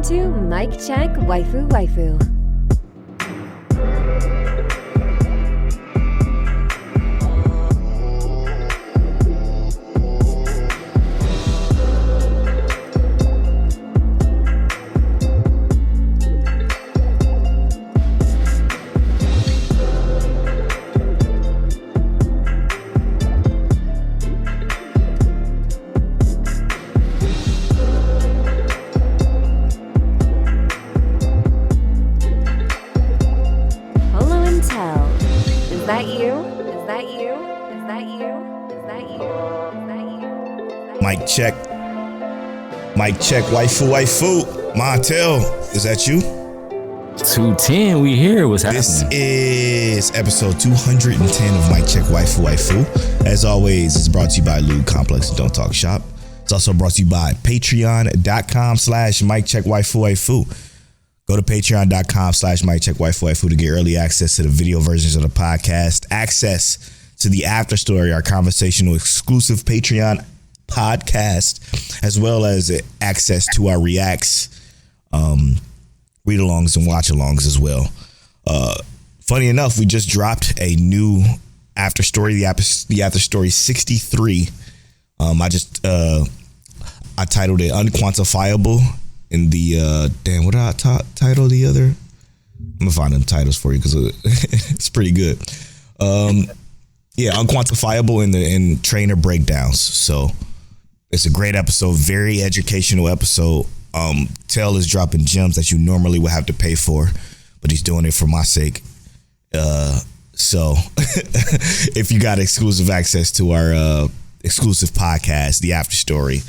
to Mic Check Waifu Waifu. Mic check, waifu. Montel, is that you? 210, we here. What's happening? This is episode 210 of Mic Check Waifu. As always, it's brought to you by Lube Complex and Don't Talk Shop. It's also brought to you by patreon.com/Mic Check Waifu. Go to patreon.com/Mic Check Waifu to get early access to the video versions of the podcast, access to the Afterstory, our conversational exclusive Patreon podcast, as well as access to our reacts, read-alongs and watch-alongs as well. Funny enough, we just dropped a new Afterstory, the Afterstory 63. I titled it Unquantifiable in the what did I title the other? I'm gonna find them titles for you because it's pretty good. Unquantifiable in trainer breakdowns. So it's a great episode, very educational episode. Tell is dropping gems that you normally would have to pay for, but he's doing it for my sake. So if you got exclusive access to our exclusive podcast, the Afterstory,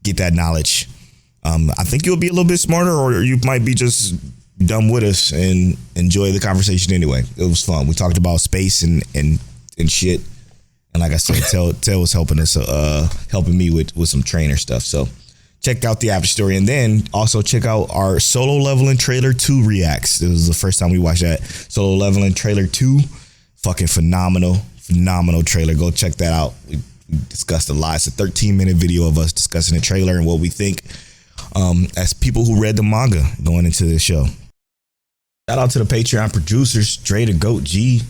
get that knowledge. I think you'll be a little bit smarter, or you might be just dumb with us and enjoy the conversation anyway. It was fun. We talked about space and shit. And like I said, Tell was helping us, helping me with some trainer stuff. So check out the Afterstory, and then also check out our Solo Leveling Trailer 2 reacts. It was the first time we watched that. Solo Leveling Trailer 2, fucking phenomenal trailer. Go check that out. We discussed a lot. It's a 13-minute video of us discussing the trailer and what we think as people who read the manga going into the show. Shout out to the Patreon producers, Dre the Goat G,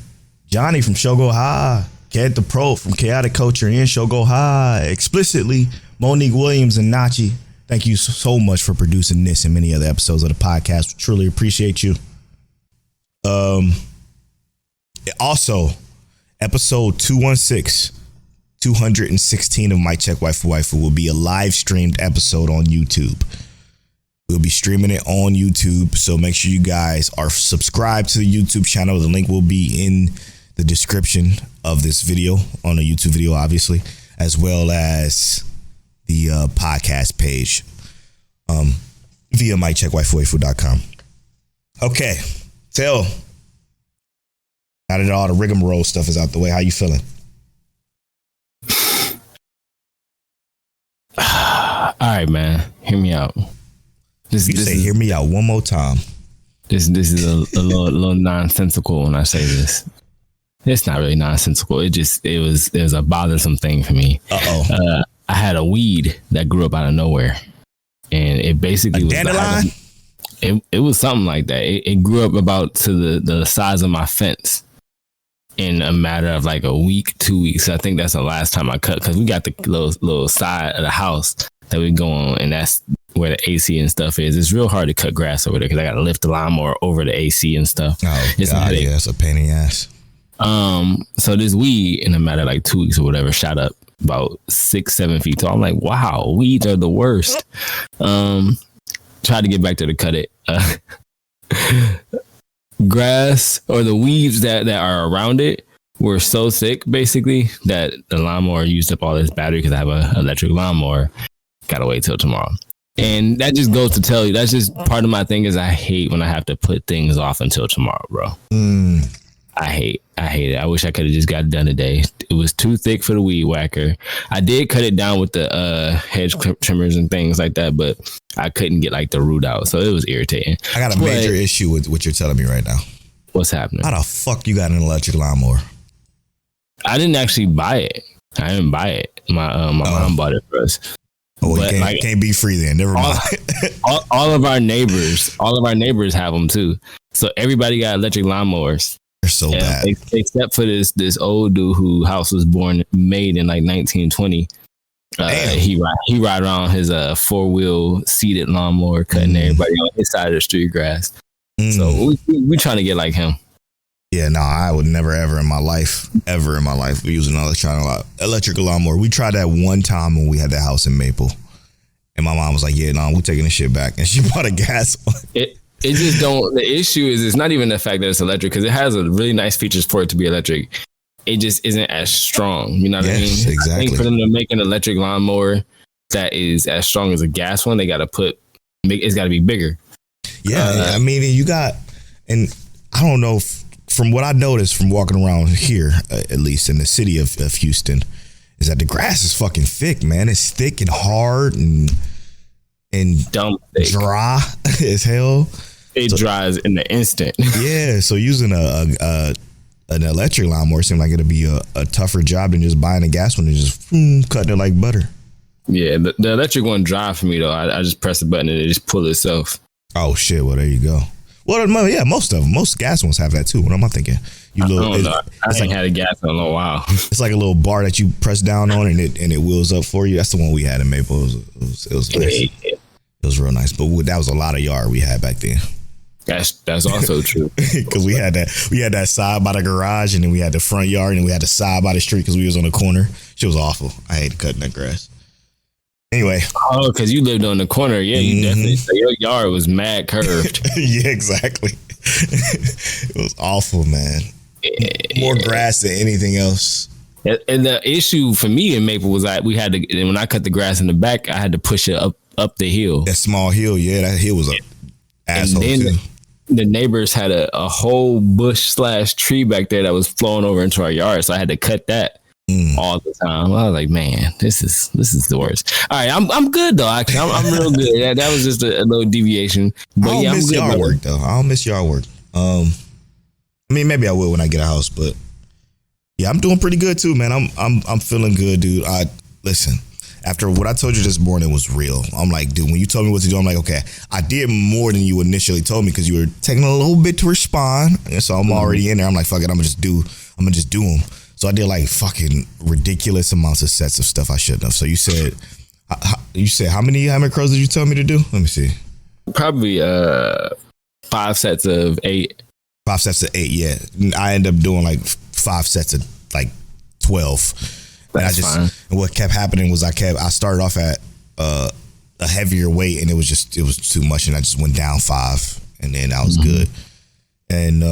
Johnny from Shogo High, Ked the Pro from Chaotic Culture and Shogo High, explicitly Monique Williams and Nachi. Thank you so much for producing this and many other episodes of the podcast. We truly appreciate you. Also, episode 216 of Mic Check Waifu will be a live streamed episode on YouTube. We'll be streaming it on YouTube, so make sure you guys are subscribed to the YouTube channel. The link will be in the description of this video, on a YouTube video, obviously, as well as the podcast page via miccheckwaifu.com. Okay, Tell. Now that all the rigmarole stuff is out the way, how you feeling? All right, man. Hear me out. Hear me out one more time. This is a little nonsensical when I say this. It's not really nonsensical. It was a bothersome thing for me. I had a weed that grew up out of nowhere, and it basically was dandelion. It was something like that. It grew up about to the size of my fence in a matter of like a week, 2 weeks. I think that's the last time I cut, because we got the little side of the house that we go on, and that's where the AC and stuff is. It's real hard to cut grass over there because I got to lift the lawnmower over the AC and stuff. Oh, it's God, yeah, it's a pain in the ass. So this weed in a matter of like 2 weeks or whatever shot up about 6-7 feet tall. I'm like, wow, weeds are the worst. Tried to get back there to cut it. Grass or the weeds that are around it were so sick, basically, that the lawnmower used up all this battery because I have an electric lawnmower. Gotta wait till tomorrow. And that just goes to tell you, that's just part of my thing is I hate when I have to put things off until tomorrow, bro. I hate it. I wish I could have just got it done today. It was too thick for the weed whacker. I did cut it down with the hedge trimmers and things like that, but I couldn't get like the root out, so it was irritating. I got a major issue with what you're telling me right now. What's happening? How the fuck you got an electric lawnmower? I didn't actually buy it. I didn't buy it. My mom bought it for us. Oh, but can't be free then. Never mind. all of our neighbors have them too. So everybody got electric lawnmowers. They're so bad. Except for this old dude whose house was made in like 1920. He ride around his 4-wheel seated lawnmower, cutting everybody on his side of the street grass. So we trying to get like him. Yeah, no, I would never ever in my life be using an electric lawnmower. We tried that one time when we had that house in Maple, and my mom was like, "Yeah, no, we're taking this shit back," and she bought a gas one. It just don't. The issue is it's not even the fact that it's electric, because it has a really nice features for it to be electric. It just isn't as strong. You know what I mean? Exactly. I think for them to make an electric lawnmower that is as strong as a gas one, they got to it's got to be bigger. Yeah, I mean, and I don't know, from what I noticed from walking around here, at least in the city of Houston, is that the grass is fucking thick, man. It's thick and hard and dumb dry as hell. It dries in the instant. Yeah, so using an electric lawnmower seemed like it'd be a tougher job than just buying a gas one and just cutting it like butter. Yeah, the electric one dry for me though. I just press the button and it just pull itself. Oh shit! Well, there you go. Well, yeah, most gas ones have that too. What am I thinking? I haven't had a gas in a while. It's like a little bar that you press down on and it wheels up for you. That's the one we had in Maple. It was nice. Yeah. It was real nice, but that was a lot of yard we had back then. That's also true, because we had that side by the garage, and then we had the front yard, and we had the side by the street because we was on the corner. Shit was awful. I hated cutting that grass. Anyway. Oh, because you lived on the corner. Yeah, you definitely. So your yard was mad curved. Yeah, exactly. It was awful, man. More grass than anything else. And the issue for me in Maple was that when I cut the grass in the back, I had to push it up the hill. That small hill, yeah, that hill was an asshole too. The neighbors had a whole bush / tree back there that was flowing over into our yard, so I had to cut that all the time. I was like, man, this is the worst. All right, I'm good though. Actually, I'm real good. That was just a little deviation. But I don't miss yard work though. I don't miss yard work. I mean, maybe I will when I get a house, but yeah, I'm doing pretty good too, man. I'm feeling good, dude. Listen. After what I told you this morning was real, I'm like, dude, when you told me what to do, I'm like, okay, I did more than you initially told me because you were taking a little bit to respond. And so I'm already in there. I'm like, fuck it, I'm gonna just do them. So I did like fucking ridiculous amounts of sets of stuff I shouldn't have. So you said how many crows did you tell me to do? Let me see. Probably 5 sets of 8. 5 sets of 8, yeah. I end up doing like 5 sets of like 12. That's fine. And what kept happening was I started off at a heavier weight, and it was too much, and I just went down 5, and then I was good. And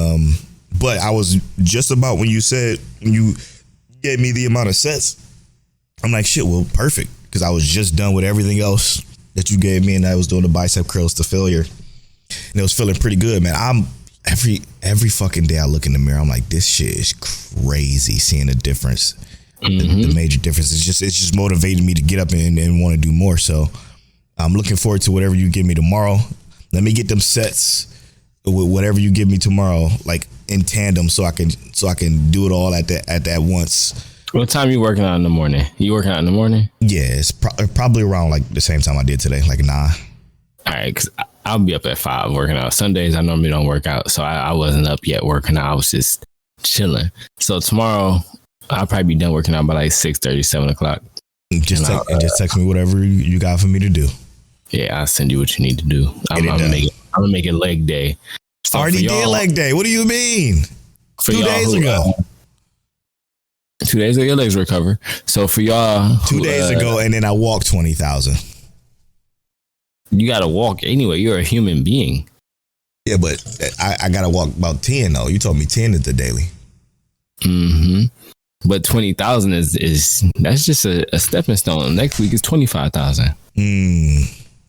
but I was just about when you gave me the amount of sets, I'm like, shit, well, perfect, because I was just done with everything else that you gave me, and I was doing the bicep curls to failure, and it was feeling pretty good, man. I'm every fucking day I look in the mirror, I'm like, this shit is crazy, seeing the difference. The major difference is it's just motivating me to get up and want to do more. So I'm looking forward to whatever you give me tomorrow. Let me get them sets with whatever you give me tomorrow, like in tandem, so I can do it all at that once. What time you working out in the morning? You working out in the morning? Yeah, it's probably around like the same time I did today, like 9. All right, because I'll be up at 5 working out. Sundays I normally don't work out, so I wasn't up yet working out. I was just chilling. So tomorrow I'll probably be done working out by like 6:30, 7 o'clock. Just text me whatever you got for me to do. Yeah, I'll send you what you need to do. I'm gonna make it leg day. So already did leg day. What do you mean? 2 days ago. 2 days ago, your legs recover. So for y'all, 2 days ago, and then I walked 20,000. You gotta walk anyway. You're a human being. Yeah, but I gotta walk about 10 though. You told me 10 is the daily. But 20,000 is that's just a stepping stone. Next week is 25,000.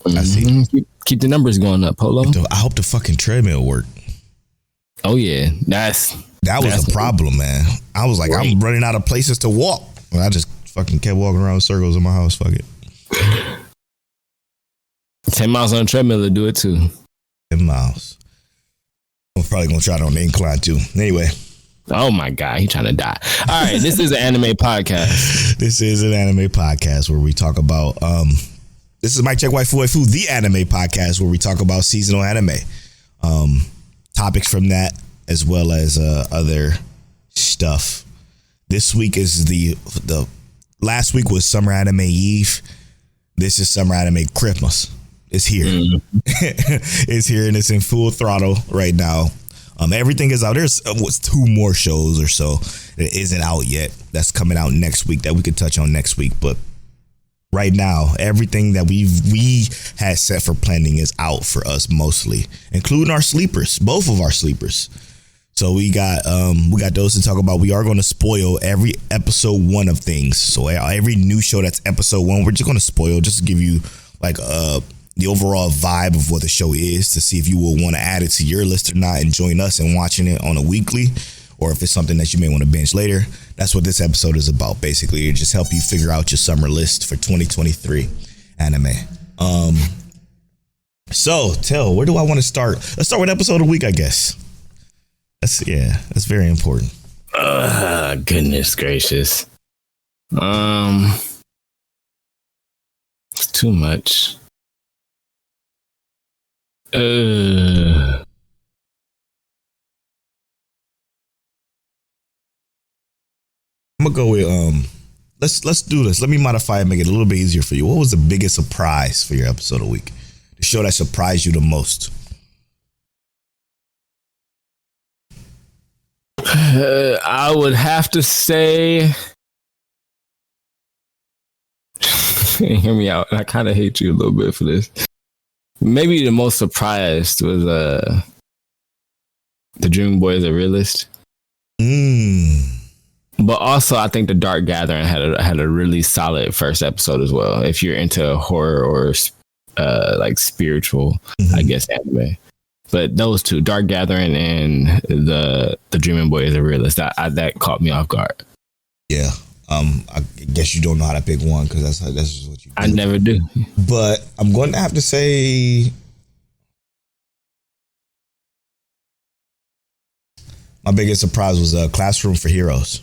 I see. Keep the numbers going up, Polo. I hope the fucking treadmill work. Oh yeah, that was a problem, man. I was like, right. I'm running out of places to walk. And I just fucking kept walking around in circles in my house. Fuck it. 10 miles on a treadmill to do it too. 10 miles. I'm probably gonna try it on the incline too. Anyway. Oh my God, he's trying to die. All right, this is an anime podcast. This is an anime podcast where we talk about This is Mike Check Waifu, the anime podcast where we talk about seasonal anime, topics from that as well as other stuff. This week is the last week was Summer Anime Eve. This is Summer Anime Christmas. It's here. It's here and it's in full throttle right now. Everything is out. There's 2 more shows or so that isn't out yet. That's coming out next week that we could touch on next week. But right now, everything that we had set for planning is out for us mostly, including our sleepers, both of our sleepers. So we got those to talk about. We are going to spoil every episode 1 of things. So every new show that's episode 1, we're just going to spoil just to give you like the overall vibe of what the show is, to see if you will want to add it to your list or not and join us in watching it on a weekly, or if it's something that you may want to binge later. That's what this episode is about, basically. It just help you figure out your summer list for 2023 anime. So, Tell, where do I want to start? Let's start with episode of the week, I guess. That's very important. Goodness gracious. It's too much. I'm gonna go with let's do this. Let me modify and make it a little bit easier for you. What was the biggest surprise for your episode of the week? The show that surprised you the most? I would have to say, hear me out. I kind of hate you a little bit for this. Maybe the most surprised was the Dream Boy is a realist. But also, I think the Dark Gathering had a really solid first episode as well. If you're into horror or like spiritual, I guess, anime. But those 2, Dark Gathering and the Dreaming Boy is a realist, that caught me off guard. Yeah. I guess you don't know how to pick one because that's just what you do. I never do. But I'm going to have to say my biggest surprise was Classroom for Heroes.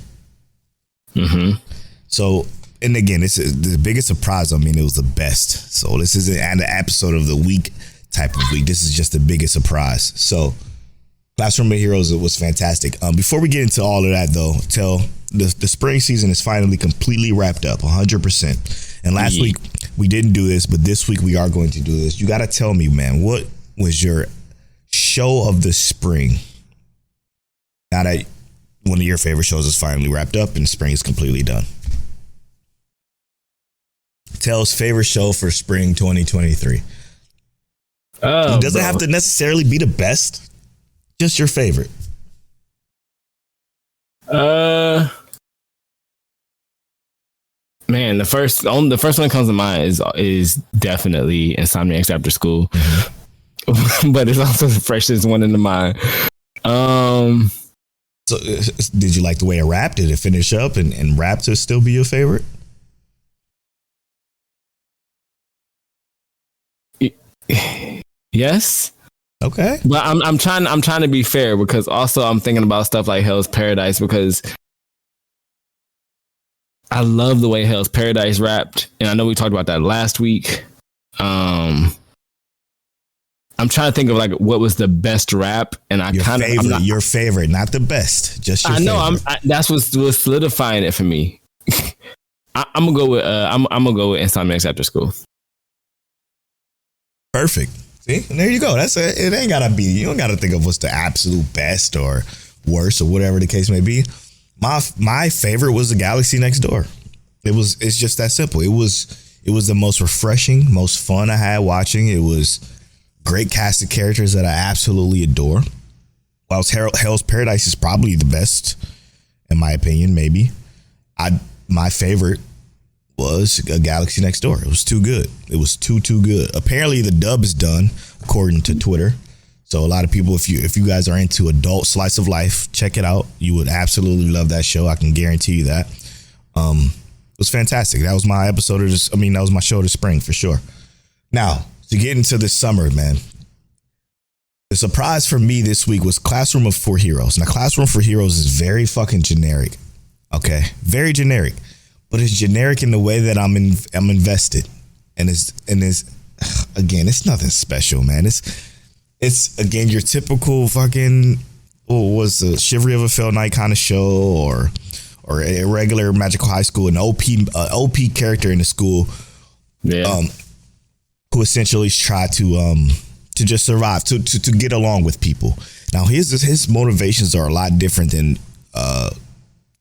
So, and again, this is the biggest surprise. I mean, it was the best. So this isn't an episode of the week type of week. This is just the biggest surprise. So Classroom of Heroes, it was fantastic. Before we get into all of that, though, Tell, the spring season is finally completely wrapped up, 100%. And last week we didn't do this, but this week we are going to do this. You got to tell me, man, what was your show of the spring? Now that one of your favorite shows is finally wrapped up and spring is completely done. Tell's favorite show for spring 2023. It doesn't have to necessarily be the best. Just your favorite. Man, the first one that comes to mind is definitely Insomniacs After School, but it's also the freshest one in the mind. So, did you like the way it wrapped? Did it finish up and wrap to still be your favorite? Yes. Okay. But I'm trying to be fair, because also I'm thinking about stuff like Hell's Paradise, because I love the way Hell's Paradise wrapped, and I know we talked about that last week. I'm trying to think of like what was the best rap, and your favorite, not the best, just your favorite. I know that's what's solidifying it for me. I'm gonna go with Insomniacs After School. Perfect. See, and there you go. That's it. It ain't gotta be. You don't gotta think of what's the absolute best or worst or whatever the case may be. My favorite was The Galaxy Next Door. It's just that simple. It was the most refreshing, most fun I had watching. It was great cast of characters that I absolutely adore. Whilst Hell's Paradise is probably the best, in my opinion, maybe. My favorite was A Galaxy Next Door. It was too good. It was too good. Apparently the dub is done, according to Twitter. So a lot of people, if you guys are into adult slice of life, check it out. You would absolutely love that show. I can guarantee you that. It was fantastic. That was my episode of this. That was my show this spring for sure. Now, to get into this summer, man, the surprise for me this week was Classroom for Heroes. Now, Classroom for Heroes is very fucking generic. Okay, very generic, but it's generic in the way that I'm invested. and it's again, it's nothing special, man. It's again your typical fucking was the Chivalry of a Failed Knight kind of show, or a regular magical high school, an OP character in the school, who essentially try to just survive, to get along with people. Now his motivations are a lot different than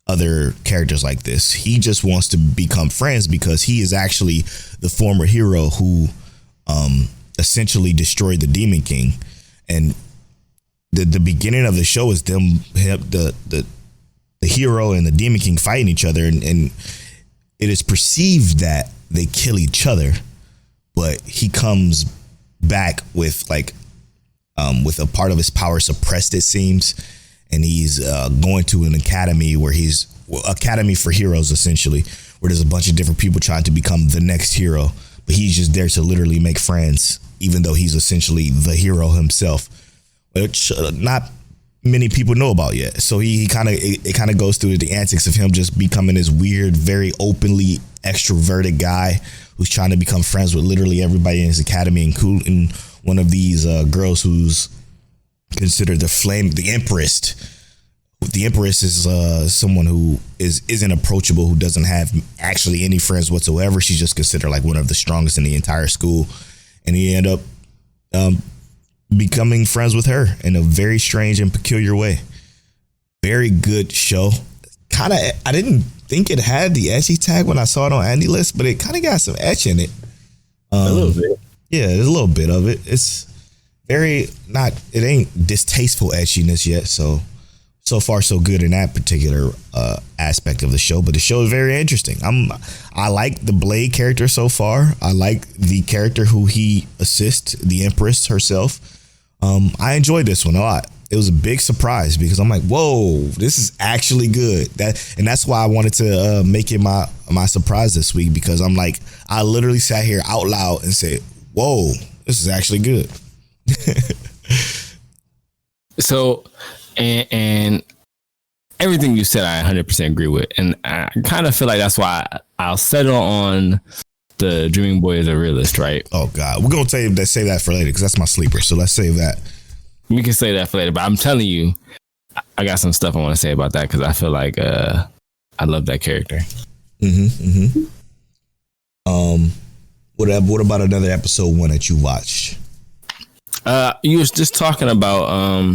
other characters like this. He just wants to become friends because he is actually the former hero who essentially destroyed the Demon King. And the beginning of the show is the hero and the Demon King fighting each other, and it is perceived that they kill each other, but he comes back with with a part of his power suppressed, it seems, and he's going to an academy where academy for heroes, essentially, where there's a bunch of different people trying to become the next hero, but he's just there to literally make friends, even though he's essentially the hero himself, which not many people know about yet. So it kind of goes through the antics of him just becoming this weird, very openly extroverted guy who's trying to become friends with literally everybody in his academy, including one of these girls who's considered the Empress. The Empress is someone who isn't approachable, who doesn't have actually any friends whatsoever. She's just considered like one of the strongest in the entire school, and he ended up becoming friends with her in a very strange and peculiar way. Very good show. I didn't think it had the ecchi tag when I saw it on Andy List, but it kind of got some etch in it. A little bit. Yeah, there's a little bit of it. It's it ain't distasteful etchiness yet. So far so good in that particular aspect of the show, but the show is very interesting. I like the Blade character so far. I like the character who he assists, the Empress herself. I enjoyed this one a lot. It was a big surprise because I'm like, whoa, this is actually good. That's why I wanted to make it my surprise this week, because I'm like, I literally sat here out loud and said, whoa, this is actually good. So, and everything you said, I 100% agree with. And I kind of feel like that's why I'll settle on the Dreaming Boy as a realist, right? Oh, God. We're going to save that for later because that's my sleeper. So let's save that. We can say that for later. But I'm telling you, I got some stuff I want to say about that because I feel like I love that character. What about another episode one that you watched? You was just talking about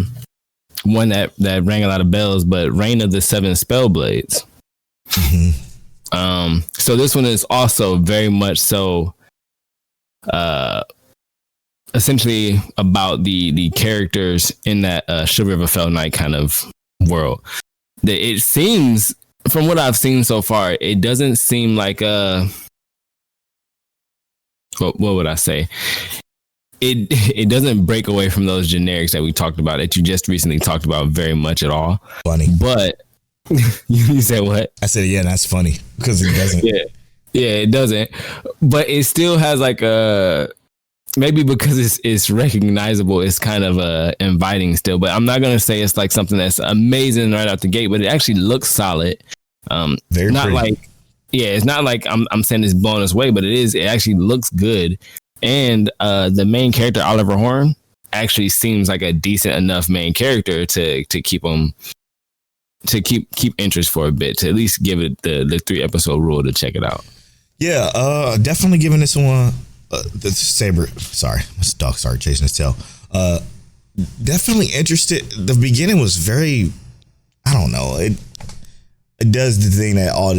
one that rang a lot of bells, but Reign of the Seven Spellblades. So this one is also very much so essentially about the characters in that Chivalry of a Failed Knight kind of world. It seems, from what I've seen so far, it doesn't seem like what would I say? It doesn't break away from those generics that we talked about, that you just recently talked about very much at all. Funny. But you said what? I said, yeah, that's funny because it doesn't. Yeah, it doesn't. But it still has like maybe because it's recognizable, it's kind of inviting still. But I'm not going to say it's like something that's amazing right out the gate, but it actually looks solid. Very not pretty. like, yeah, it's not like I'm saying it's blown us away, but it actually looks good. And the main character, Oliver Horn, actually seems like a decent enough main character to keep him, to keep interest for a bit, to at least give it the 3-episode rule to check it out. Yeah, definitely giving this one the saber. Sorry, my dog started chasing his tail. Definitely interested. The beginning was very, I don't know. It does the thing that all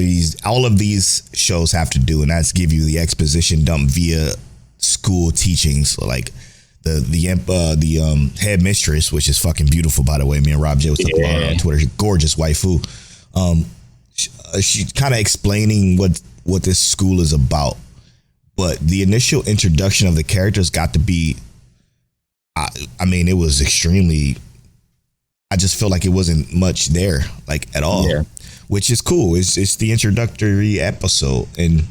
of these shows have to do, and that's give you the exposition dump via school teachings, like the head mistress, which is fucking beautiful, by the way. Me and Rob J was talking about her on Twitter. Gorgeous waifu. She kind of explaining what this school is about, but the initial introduction of the characters got to be, I mean, it was extremely. I just felt like it wasn't much there, like at all, which is cool. It's the introductory episode, and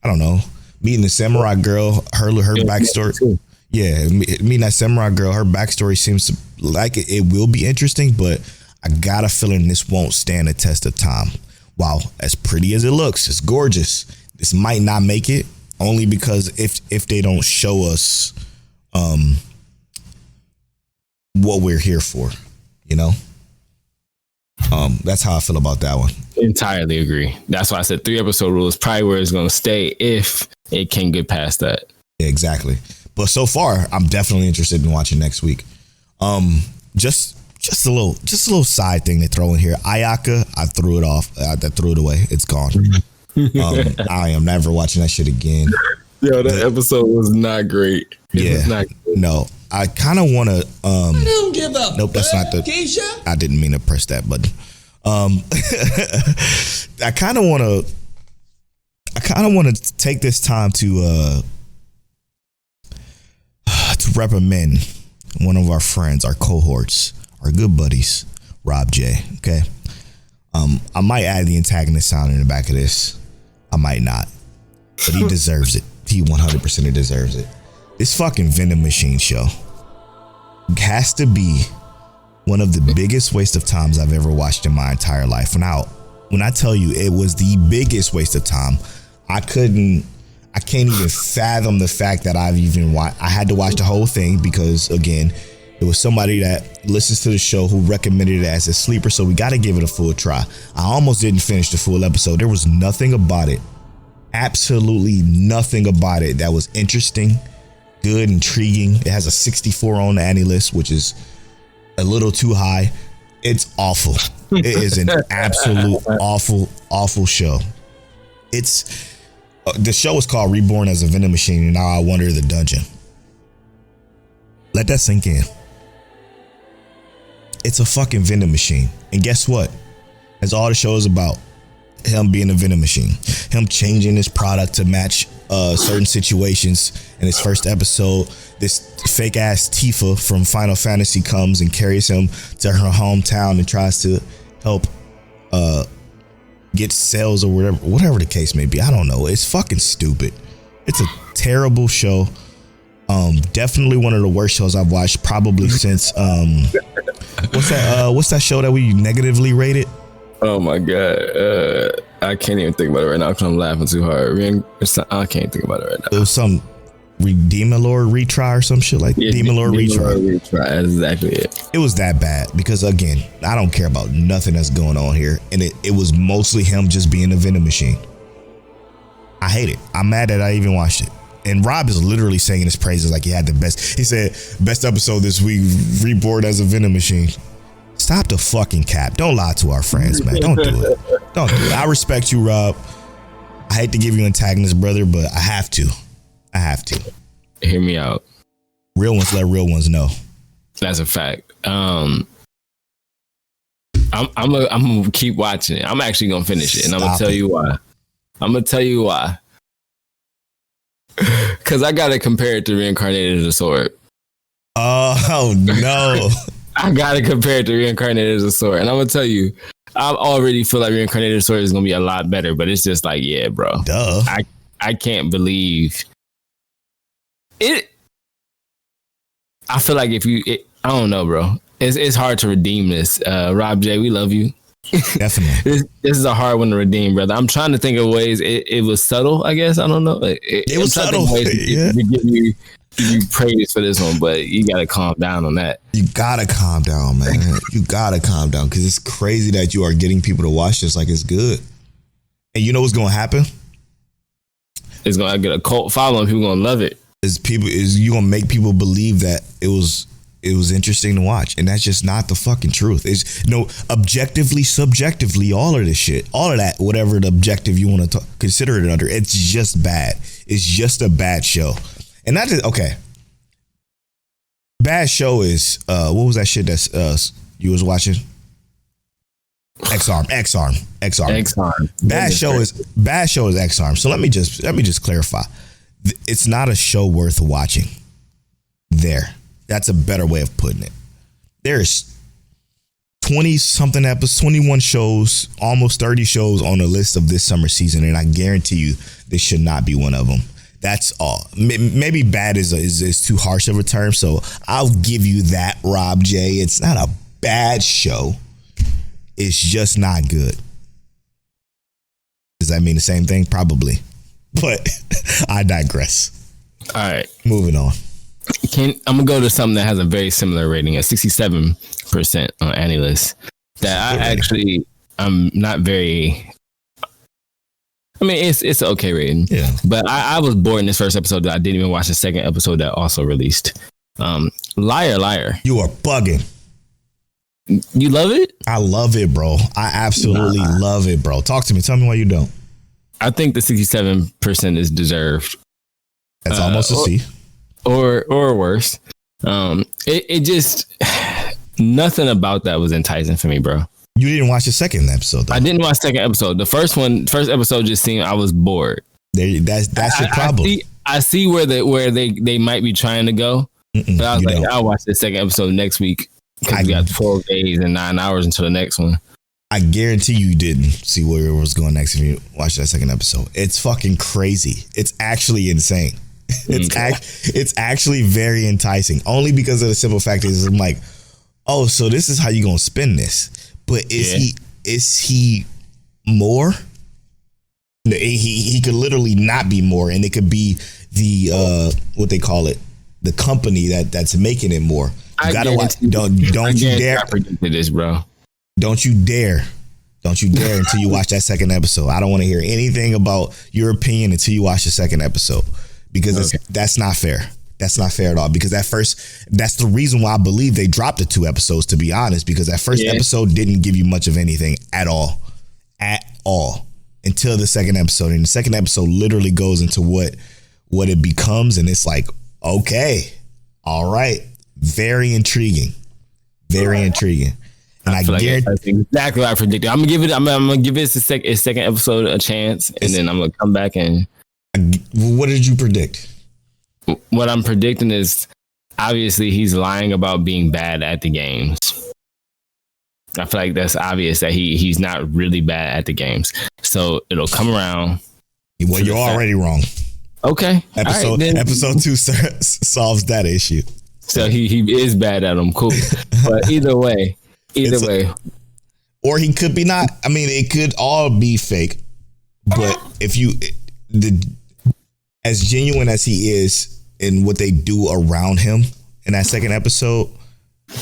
I don't know. Meeting the samurai girl, her backstory. Yeah, meeting that samurai girl, her backstory seems to like it will be interesting, but I got a feeling this won't stand the test of time. Wow, as pretty as it looks, it's gorgeous. This might not make it. only because if they don't show us what we're here for, you know. That's how I feel about that one. Entirely agree. That's why I said 3-episode rule is probably where it's going to stay if it can get past that. Yeah, exactly. But so far, I'm definitely interested in watching next week. Just a little side thing they throw in here. Ayaka, I threw it off. I threw it away. It's gone. I am never watching that shit again. Yo, that episode was not great. It was not good. No. I kind of want to. I don't give up. Nope, that's not the. Keisha? I didn't mean to press that button. I kind of want to take this time to reprimand one of our friends, our cohorts, our good buddies, Rob J. Okay, I might add the antagonist sound in the back of this. I might not, but he deserves it. He 100% deserves it. This fucking vending machine show has to be one of the biggest waste of times I've ever watched in my entire life. When I tell you it was the biggest waste of time, I can't even fathom the fact that I had to watch the whole thing because, again, it was somebody that listens to the show who recommended it as a sleeper, so we got to give it a full try. I almost didn't finish the full episode. There was nothing about it, absolutely nothing about it that was interesting, good, intriguing. It has a 64 on the Annie list, which is a little too high. It's awful. It is an absolute awful show. It's the show is called Reborn as a vending machine, and now I wonder the dungeon. Let that sink in. It's a fucking vending machine, and guess what? That's all the show is about. Him being a vending machine, him changing his product to match certain situations. In his first episode, this fake ass Tifa from Final Fantasy comes and carries him to her hometown and tries to help get sales or whatever the case may be. I don't know. It's fucking stupid. It's a terrible show. Definitely one of the worst shows I've watched probably since what's that show that we negatively rated? Oh my god, I can't even think about it right now because I'm laughing too hard. I can't think about it right now. It was some Demon Lord retry or some shit like Demon Lord retry. That's exactly it. It was that bad because, again, I don't care about nothing that's going on here, and it was mostly him just being a vending machine. I hate it. I'm mad that I even watched it. And Rob is literally saying his praises like he had the best. He said, best episode this week, Reborn as a vending machine. Stop the fucking cap. Don't lie to our friends, man. Don't do it. Don't do it. I respect you, Rob. I hate to give you antagonist, brother, but I have to. Hear me out. Real ones let real ones know. That's a fact. I'm gonna keep watching it. I'm actually gonna finish it, and I'm gonna tell you why. Because I gotta compare it to Reincarnated as a Sword. Oh no. I gotta compare it to Reincarnated as a Sword, and I'm gonna tell you, I already feel like Reincarnated as a Sword is gonna be a lot better. But it's just like, yeah, bro. Duh. I can't believe it. I feel like I don't know, bro. It's hard to redeem this. Rob J, we love you. Definitely. This is a hard one to redeem, brother. I'm trying to think of ways. It was subtle, I guess. I don't know. It was subtle. To give you praise for this one, but you gotta calm down on that. You gotta calm down, man. You gotta calm down because it's crazy that you are getting people to watch this like it's good. And you know what's gonna happen? It's gonna get a cult following. People gonna love it. You gonna make people believe that it was interesting to watch, and that's just not the fucking truth. It's objectively, subjectively, all of this shit, all of that, whatever the objective you want to consider it under, it's just bad. It's just a bad show, and that is okay. Bad show is what was that shit that you was watching? X-Arm. Bad show is X-Arm. So let me just clarify. It's not a show worth watching. That's a better way of putting it. There's 20 something episodes, 21 shows, almost 30 shows on the list of this summer season, and I guarantee you this should not be one of them. That's all. Maybe bad is too harsh of a term, so I'll give you that, Rob J. It's not a bad show. It's just not good. Does that mean the same thing? Probably. But I digress. All right. Moving on. I'm gonna go to something that has a very similar rating, at 67% on AniList. That I'm not very. I mean, it's an okay rating. Yeah. But I was bored in this first episode that I didn't even watch the second episode that also released. Liar, Liar. You are bugging. You love it? I love it, bro. I absolutely love it, bro. Talk to me. Tell me why you don't. I think the 67% is deserved. That's almost a C. Or worse. It just nothing about that was enticing for me, bro. You didn't watch the second episode, though. I didn't watch the second episode. The first episode just seemed I was bored. That's your problem. I see where they might be trying to go. But I was like, I'll watch the second episode next week because we got 12 days and 9 hours until the next one. I guarantee you didn't see where it was going next if you watch that second episode. It's fucking crazy. It's actually insane. It's actually very enticing. Only because of the simple fact is I'm like, oh, so this is how you gonna spin this. But is he more? He could literally not be more, and it could be the what they call it, the company that's making it more. You gotta watch. Don't you dare! I predicted this, bro. Don't you dare until you watch that second episode. I don't want to hear anything about your opinion until you watch the second episode, because that's not fair. That's not fair at all, because that's the reason why I believe they dropped the 2 episodes, to be honest, because that first episode didn't give you much of anything at all until the second episode. And the second episode literally goes into what it becomes. And it's like, okay, all right. Very intriguing. And I guarantee that's exactly what I predicted. I'm gonna give it a second episode a chance, and then I'm gonna come back and. What did you predict? What I'm predicting is obviously he's lying about being bad at the games. I feel like that's obvious that he's not really bad at the games. So it'll come around. Well, you're already wrong. Okay. Episode 2 solves that issue. So he is bad at them. Cool. But either way. Or he could be not. I mean, it could all be fake. But as genuine as he is in what they do around him in that second episode,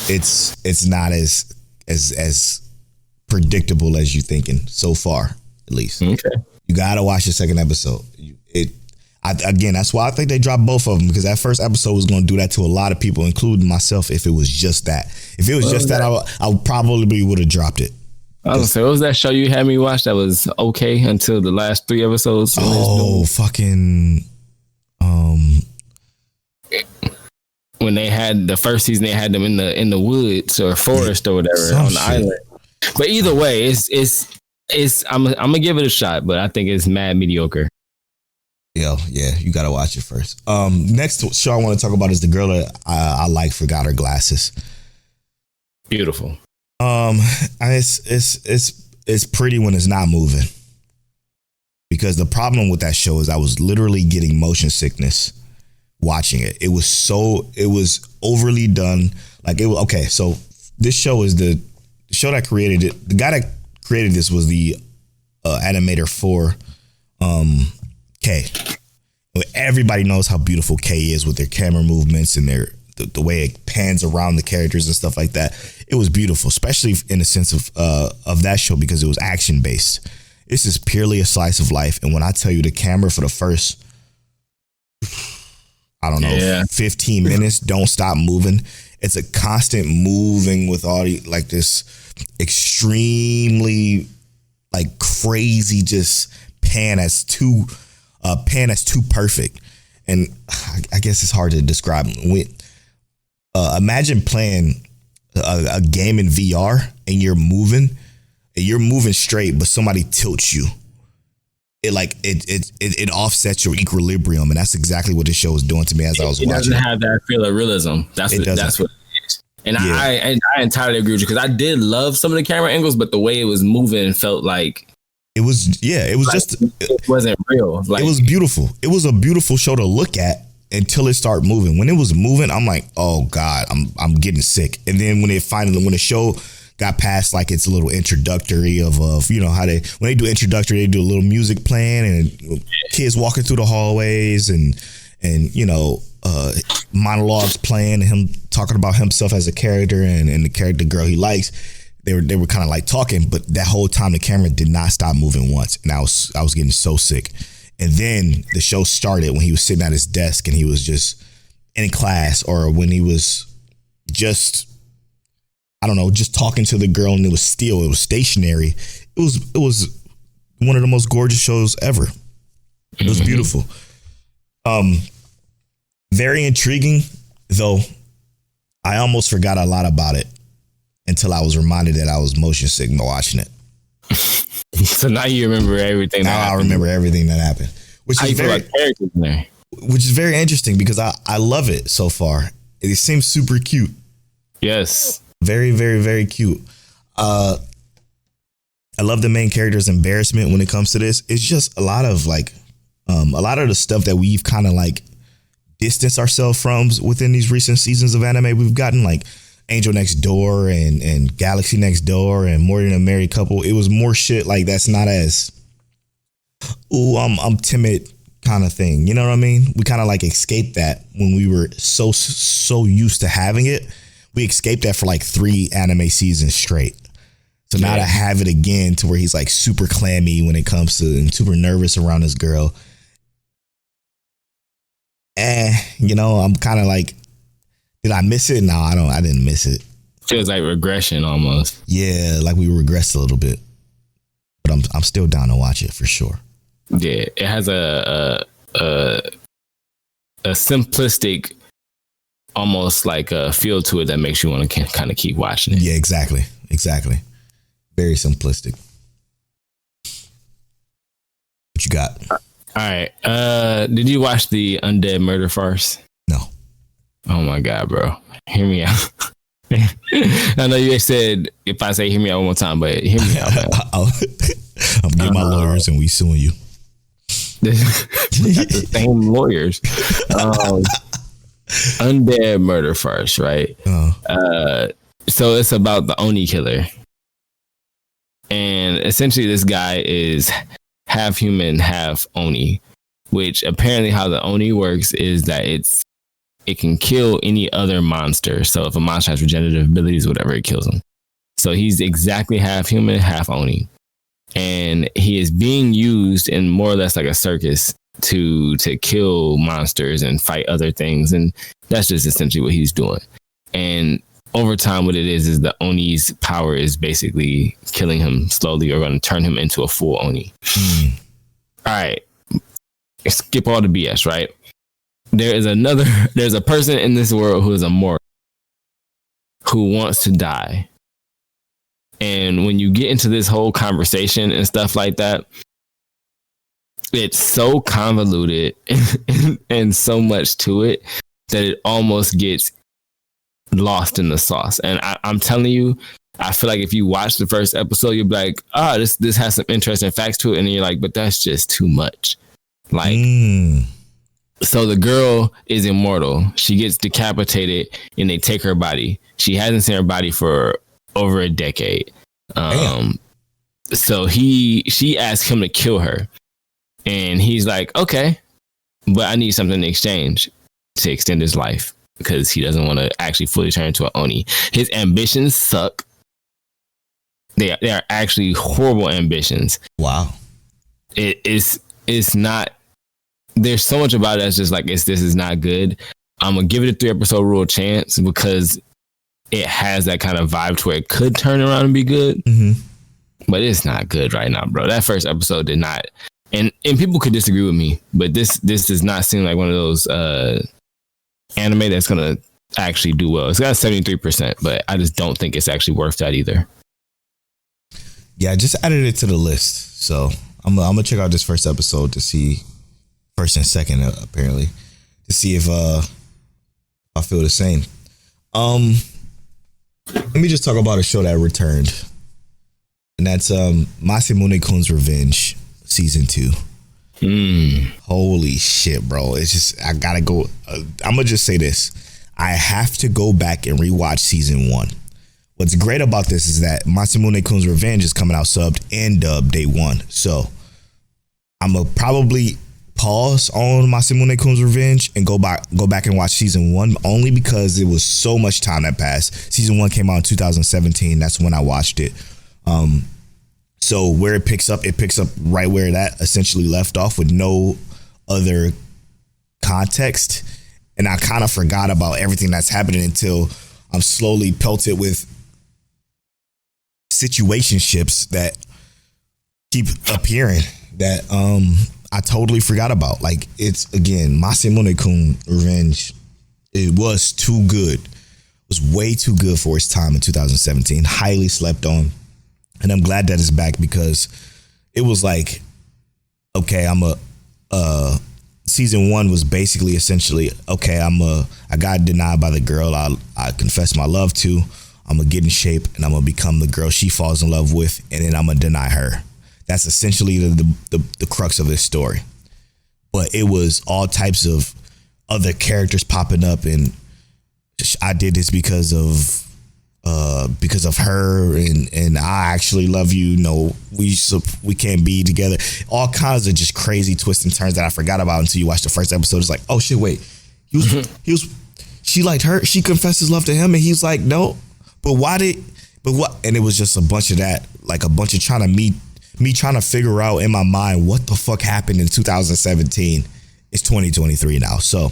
it's not as predictable as you thinking so far, at least. Okay. You gotta watch the second episode. Again, that's why I think they dropped both of them, because that first episode was going to do that to a lot of people, including myself. If it was just that, I probably would have dropped it. I was gonna say, what was that show you had me watch that was okay until the last 3 episodes? When they had the first season, they had them in the woods or forest or whatever on the island. But either way, I'm gonna give it a shot, but I think it's mad mediocre. Yeah, you gotta watch it first. Next show I want to talk about is the girl that I like forgot her glasses. Beautiful. It's pretty when it's not moving. Because the problem with that show is I was literally getting motion sickness watching it. It was overly done. Like it was okay. So this show is the show that created it. The guy that created this was the animator for K. Everybody knows how beautiful K is with their camera movements and the way it pans around the characters and stuff like that. It was beautiful, especially in the sense of that show, because it was action based. This is purely a slice of life. And when I tell you the camera for the first, 15 minutes, don't stop moving. It's a constant moving with all like this extremely like crazy just pan that's too perfect. And I guess it's hard to describe. Imagine playing a game in VR and you're moving straight, but somebody tilts you. It offsets your equilibrium, and that's exactly what this show was doing to me as I was watching. It doesn't have that feel of realism. That's what it is. And I entirely agree with you, because I did love some of the camera angles, but the way it was moving felt like it wasn't real. Like, it was beautiful. It was a beautiful show to look at until it started moving. When it was moving, I'm like, oh God, I'm getting sick. And then when the show got past like its little introductory of how when they do introductory, they do a little music playing and kids walking through the hallways and monologues playing and him talking about himself as a character and the character girl he likes. They were kind of like talking, but that whole time the camera did not stop moving once, and I was getting so sick. And then the show started when he was sitting at his desk and he was just in class, or when he was just, I don't know, just talking to the girl, and it was stationary. It was one of the most gorgeous shows ever. It was beautiful. Very intriguing, though. I almost forgot a lot about it until I was reminded that I was motion sick watching it. So now you remember everything. Now I remember everything that happened, which How is you feel about characters in there? Which is very interesting because I love it so far. It seems super cute. Yes, very, very, very cute. I love the main character's embarrassment when it comes to this. It's just a lot of the stuff that we've kind of like distanced ourselves from within these recent seasons of anime. We've gotten like Angel Next Door and Galaxy Next Door and More Than a Married Couple. It was more shit like that's not as I'm timid kind of thing. You know what I mean? We kind of like escaped that when we were so used to having it. We escaped that for like 3 anime seasons straight. So now to have it again to where he's like super clammy when it comes to and super nervous around this girl. I'm kind of like, did I miss it? No, I didn't miss it. Feels like regression almost. Yeah, like we regressed a little bit. But I'm still down to watch it for sure. Yeah, it has a simplistic, almost like a feel to it that makes you want to kind of keep watching it. Yeah, exactly. Very simplistic. What you got? All right. Did you watch the Undead murder farce? No. Oh my God, bro. Hear me out. I know you said if I say hear me out one more time, but hear me out, man. I'm getting my lawyers and we suing you. We got the same lawyers. Undead murder farce, right? So it's about the Oni killer. And essentially this guy is half human, half Oni, which apparently how the Oni works is that it can kill any other monster. So if a monster has regenerative abilities, whatever, it kills him. So he's exactly half human, half Oni. And he is being used in more or less like a circus to kill monsters and fight other things. And that's just essentially what he's doing. And over time, what it is the Oni's power is basically killing him slowly or going to turn him into a full Oni. All right. Skip all the BS, right? There's a person in this world who is immortal, who wants to die. And when you get into this whole conversation and stuff like that, it's so convoluted and so much to it that it almost gets lost in the sauce. And I'm telling you, I feel like if you watch the first episode, you'll be like, this has some interesting facts to it. And then you're like, but that's just too much. Like, so the girl is immortal. She gets decapitated and they take her body. She hasn't seen her body for over a decade. So she asked him to kill her. And he's like, okay, but I need something in exchange to extend his life because he doesn't want to actually fully turn into an Oni. His ambitions suck. They are actually horrible ambitions. Wow. It's not, there's so much about it that's just like, this is not good. I'm going to give it a 3-episode rule chance because it has that kind of vibe to where it could turn around and be good. Mm-hmm. But it's not good right now, bro. That first episode did not. And people could disagree with me, but this does not seem like one of those anime that's going to actually do well. It's got 73%, but I just don't think it's actually worth that either. Yeah, I just added it to the list. So I'm going to check out this first episode to see, first and second, apparently, to see if I feel the same. Let me just talk about a show that returned. And that's Masamune-kuns Revenge. Season 2. Holy shit, bro. It's just, I gotta go. I'm gonna just say this. I have to go back and rewatch season 1. What's great about this is that Masamune-kuns Revenge is coming out subbed and dubbed day one. So I'm gonna probably pause on Masamune-kuns Revenge and go back and watch season 1, only because it was so much time that passed. Season 1 came out in 2017. That's when I watched it. So where it picks up right where that essentially left off, with no other context. And I kind of forgot about everything that's happening until I'm slowly pelted with situationships that keep appearing that I totally forgot about. Like, it's, again, Masamune-kun Revenge, it was too good. It was way too good for its time in 2017. Highly slept on. And I'm glad that it's back, because it was like, okay, season 1 was basically essentially, okay, I got denied by the girl I confessed my love to. I'm gonna get in shape and I'm gonna become the girl she falls in love with, and then I'm gonna deny her. That's essentially the crux of this story. But it was all types of other characters popping up, and I did this because of her, and I actually love you. No, we can't be together. All kinds of just crazy twists and turns that I forgot about until you watch the first episode. It's like, oh shit, wait, she liked her. She confessed his love to him, and he's like, no, but what? And it was just a bunch of that, like a bunch of me trying to figure out in my mind what the fuck happened in 2017. It's 2023 now, so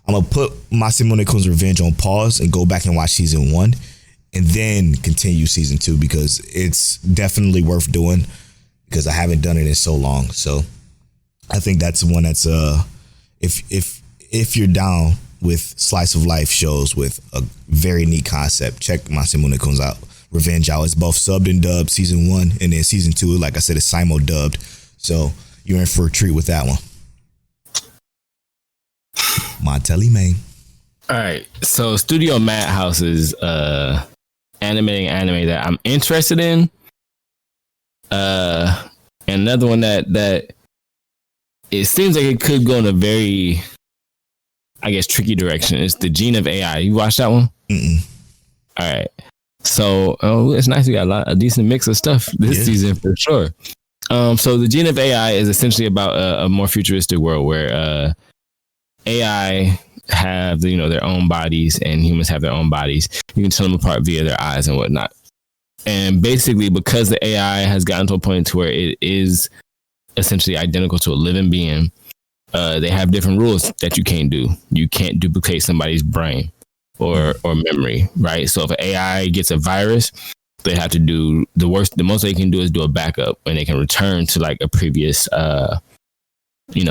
I'm gonna put Masamune-kuns Revenge on pause and go back and watch season 1. And then continue season 2, because it's definitely worth doing, because I haven't done it in so long. So I think that's the one that's if you're down with slice of life shows with a very neat concept, check Masamune-kuns Revenge out. It's both subbed and dubbed, season 1, and then season 2, like I said, is simul dubbed. So you're in for a treat with that one. Montelli Main. All right, so Studio Madhouse is animating anime that I'm interested in. And another one that it seems like it could go in a very, I guess, tricky direction. It's the Gene of AI. You watched that one? Mm-mm. All right. So it's nice. We got a decent mix of stuff this season for sure. So the Gene of AI is essentially about a more futuristic world where AI have their own bodies and humans have their own bodies. You can tell them apart via their eyes and whatnot. And basically, because the AI has gotten to a point to where it is essentially identical to a living being, they have different rules that you can't do. You can't duplicate somebody's brain or memory, right? So if an AI gets a virus, they have to do the most they can do is do a backup, and they can return to like a previous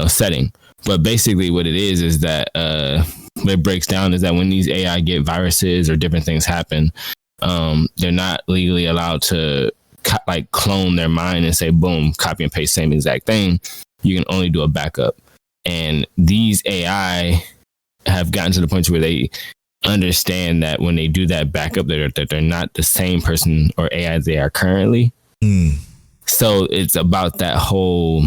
setting. But basically what it is that what it breaks down is that when these AI get viruses or different things happen, they're not legally allowed to clone their mind and say, boom, copy and paste same exact thing. You can only do a backup. And these AI have gotten to the point where they understand that when they do that backup, that they're not the same person or AI they are currently. So it's about that whole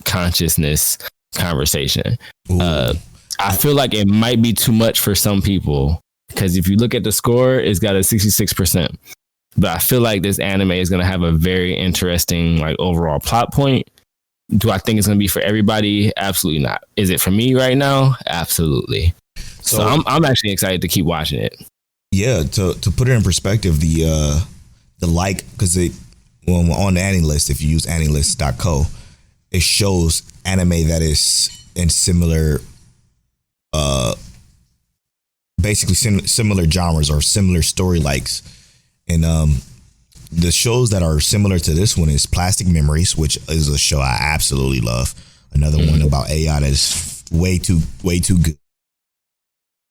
consciousness conversation. I feel like it might be too much for some people, because if you look at the score, it's got a 66%. But I feel like this anime is going to have a very interesting overall plot point. Do I think it's going to be for everybody? Absolutely not. Is it for me right now? Absolutely. So I'm actually excited to keep watching it. Yeah, to put it in perspective, because on the AniList, if you use AniList.co, it shows anime that is in similar, basically similar genres or similar story likes. And the shows that are similar to this one is Plastic Memories, which is a show I absolutely love. Another one about AI that is way too good.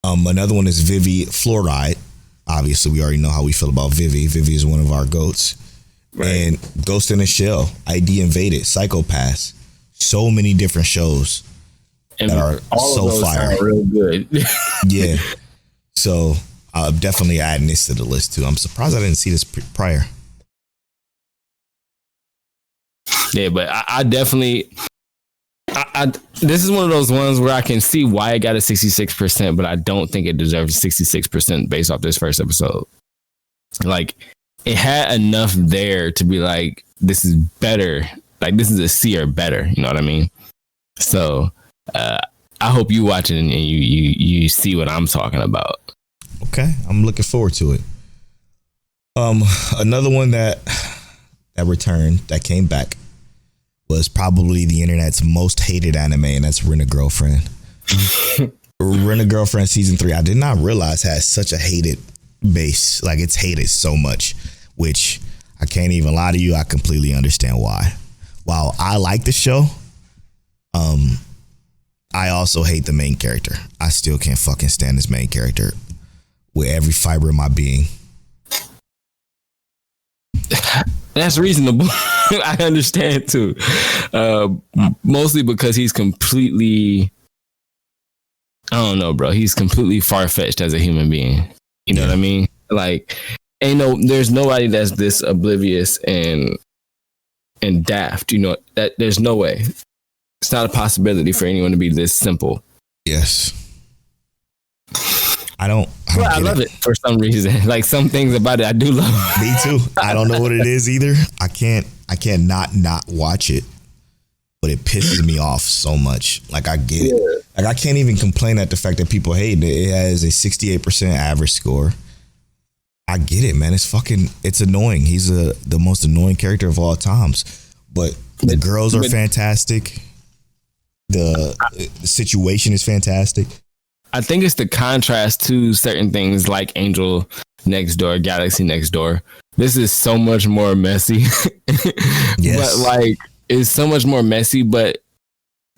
Another one is Vivi Fluoride. Obviously, we already know how we feel about Vivi. Vivi is one of our goats. Right. And Ghost in a Shell, ID Invaded, Psychopaths. So many different shows and that are all so of those fire. Sound real good. Yeah. So I'm definitely adding this to the list too. I'm surprised I didn't see this prior. Yeah, but I definitely, this is one of those ones where I can see why it got a 66%, but I don't think it deserves 66% based off this first episode. Like it had enough there to be like, this is better. Like this is a C or better. You know what I mean? So I hope you watch it and you see what I'm talking about. Okay, I'm looking forward to it. Another one that returned, that came back, was probably the internet's most hated anime, and that's Rent-A-Girlfriend. Rent-A-Girlfriend season 3. I did not realize has such a hated base. Like it's hated so much, which I can't even lie to you. I completely understand why. While I like the show, I also hate the main character. I still can't fucking stand this main character with every fiber of my being. That's reasonable. I understand too. Mostly because he's completely, I don't know, bro. He's completely far-fetched as a human being. You know what I mean? Like, there's nobody that's this oblivious and daft. You know that there's no way. It's not a possibility for anyone to be this simple. Yes. I don't I love it for some reason. Like some things about it, I do love. Me too. I don't know what it is either. I can't not watch it, but it pisses me off so much. Like I get it. Like I can't even complain at the fact that people hate it. It has a 68% average score. I get it, man. It's annoying. He's the most annoying character of all times. But the girls are fantastic. The situation is fantastic. I think it's the contrast to certain things like Angel Next Door, Galaxy Next Door. This is so much more messy. Yes. But like it's so much more messy, but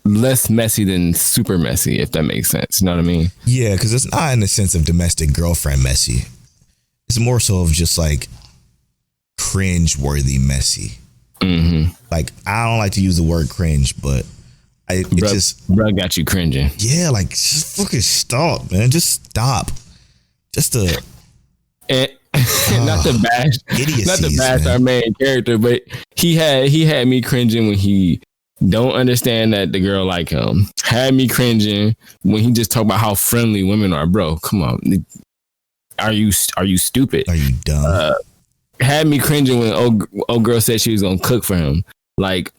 less messy than super messy, if that makes sense. You know what I mean? Yeah, because it's not in the sense of domestic girlfriend messy. It's more so of just like cringe-worthy messy. Mm-hmm. Like I don't like to use the word cringe, but bro got you cringing. Yeah, like just fucking stop, man. Just stop. Just not to bash our main character, but he had me cringing when he don't understand that the girl like him. Had me cringing when he just talk about how friendly women are, bro. Come on, are you stupid? Are you dumb? Had me cringing when old girl said she was gonna cook for him. Like.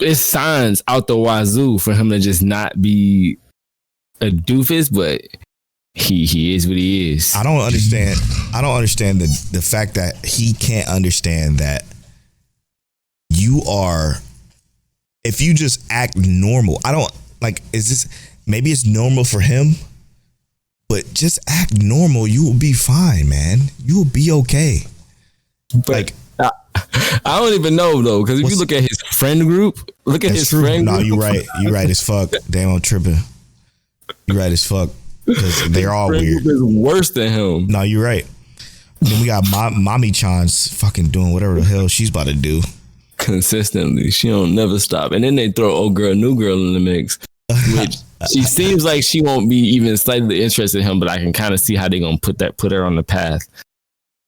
It's signs out the wazoo for him to just not be a doofus, but he is what he is. I don't understand the fact that he can't understand that you are, if you just act normal. I don't like, is this, maybe it's normal for him, but just act normal. You will be fine, man. You will be okay. But like, I don't even know though, because if you look at his friend group, friend group. No, you're right. You're right as fuck. Damn, I'm tripping. You're right as fuck. Because they're all weird. Is worse than him. No, you're right. Then we got Mommy Chan's fucking doing whatever the hell she's about to do. Consistently. She don't never stop. And then they throw old girl, new girl in the mix. Which she seems like she won't be even slightly interested in him, but I can kind of see how they're gonna put her on the path.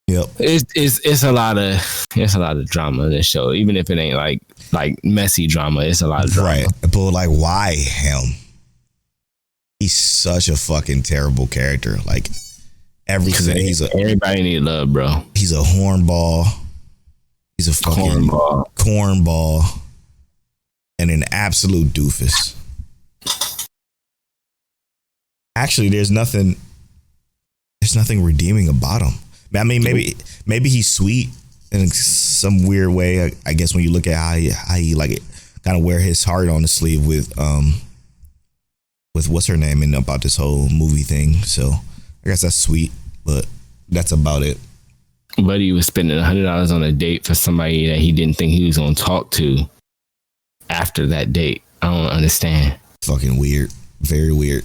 Yep. It's a lot of drama in this show. Even if it ain't like messy drama, it's a lot of drama. Right. But like, why him? He's such a fucking terrible character. Like everything. Everybody need love, bro. He's a hornball. He's a fucking cornball and an absolute doofus. Actually, there's nothing redeeming about him. I mean, maybe he's sweet in some weird way. I guess when you look at how he like it, kind of wear his heart on the sleeve with what's her name and about this whole movie thing. So I guess that's sweet, but that's about it. But he was spending $100 on a date for somebody that he didn't think he was going to talk to after that date. I don't understand. Fucking weird. Very weird.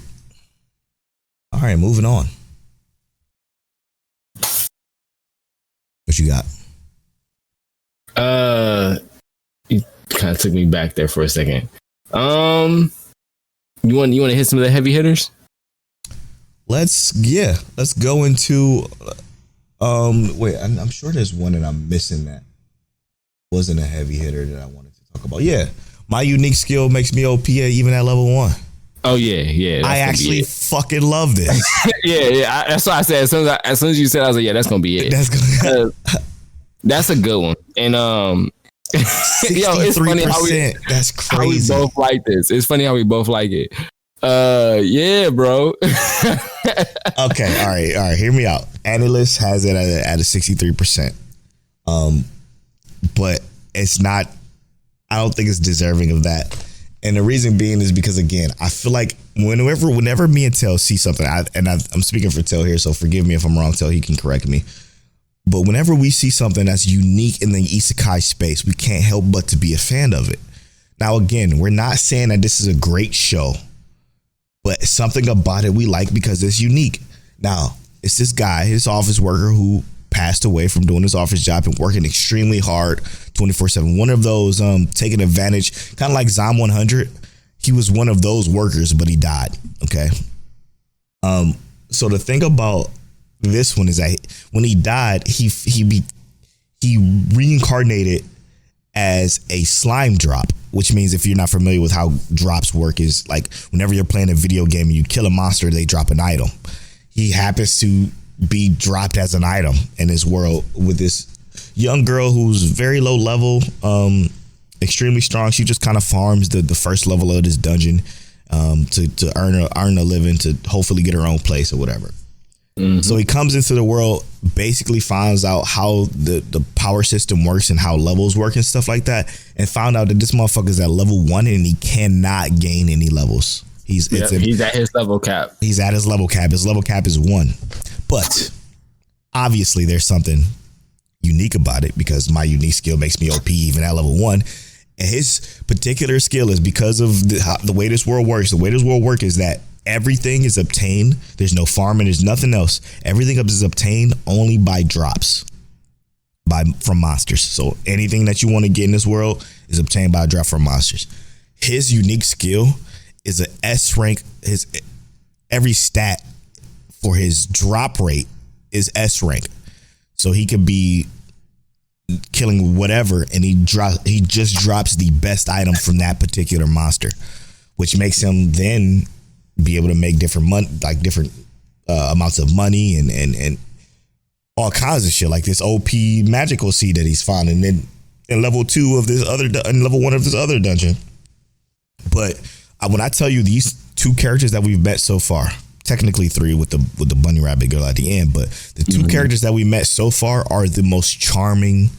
All right, moving on. What you got? You kind of took me back there for a second. You want to hit some of the heavy hitters? Let's go into wait, I'm sure there's one that I'm missing that wasn't a heavy hitter that I wanted to talk about. Yeah. My unique skill makes me OP even at level 1. Oh yeah. I actually fucking love this. yeah. That's why I said as soon as you said, I was like, yeah, that's gonna be it. That's a good one. And yo, it's funny that's crazy. How we both like this. It's funny how we both like it. Yeah, bro. Okay, all right. Hear me out. Analyst has it at a 63%. But it's not. I don't think it's deserving of that. And the reason being is because, again, I feel like whenever me and Tel see something, I'm speaking for Tel here, so forgive me if I'm wrong, Tel, he can correct me. But whenever we see something that's unique in the isekai space, we can't help but to be a fan of it. Now, again, we're not saying that this is a great show, but something about it we like because it's unique. Now, it's this guy, his office worker, who passed away from doing his office job and working extremely hard 24/7. One of those taking advantage, kind of like Zom 100. He was one of those workers, but he died. Okay. So the thing about this one is that when he died, he reincarnated as a slime drop, which means, if you're not familiar with how drops work, is like whenever you're playing a video game and you kill a monster, they drop an item. He happens to be dropped as an item in this world with this young girl who's very low level, extremely strong. She just kind of farms the first level of this dungeon to earn a living, to hopefully get her own place or whatever. Mm-hmm. So he comes into the world, basically finds out how the power system works and how levels work and stuff like that, and found out that this motherfucker's at level 1 and he cannot gain any levels. He's at his level cap. He's at his level cap. His level cap is 1. But obviously there's something unique about it, because my unique skill makes me OP even at level 1. And his particular skill is because of the way this world works. The way this world works is that everything is obtained. There's no farming. There's nothing else. Everything is obtained only by drops from monsters. So anything that you want to get in this world is obtained by a drop from monsters. His unique skill is an S rank. Every stat for his drop rate is S rank. So he could be killing whatever, and he just drops the best item from that particular monster, which makes him then be able to make different amounts of money and all kinds of shit, like this OP magical seed that he's found, and then in level 2 of this other, in level 1 of this other dungeon. But when I tell you these 2 characters that we've met so far, technically 3 with the bunny rabbit girl at the end, but the 2 characters that we met so far are the most charming,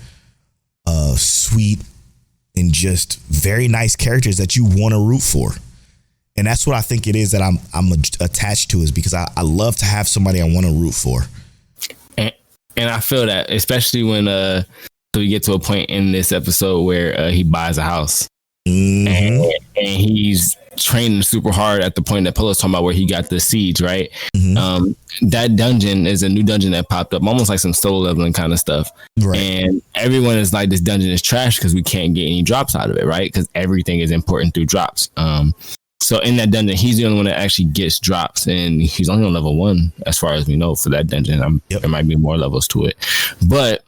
sweet, and just very nice characters that you want to root for. And that's what I think it is that I'm attached to, is because I love to have somebody I want to root for. And I feel that, especially when so we get to a point in this episode where he buys a house. Mm-hmm. And he's training super hard at the point that Polo's talking about, where he got the siege, right? Mm-hmm. That dungeon is a new dungeon that popped up, almost like some solo leveling kind of stuff. Right. And everyone is like, this dungeon is trash because we can't get any drops out of it, right? Because everything is important through drops. So in that dungeon, he's the only one that actually gets drops, and he's only on level 1 as far as we know for that dungeon. There might be more levels to it, but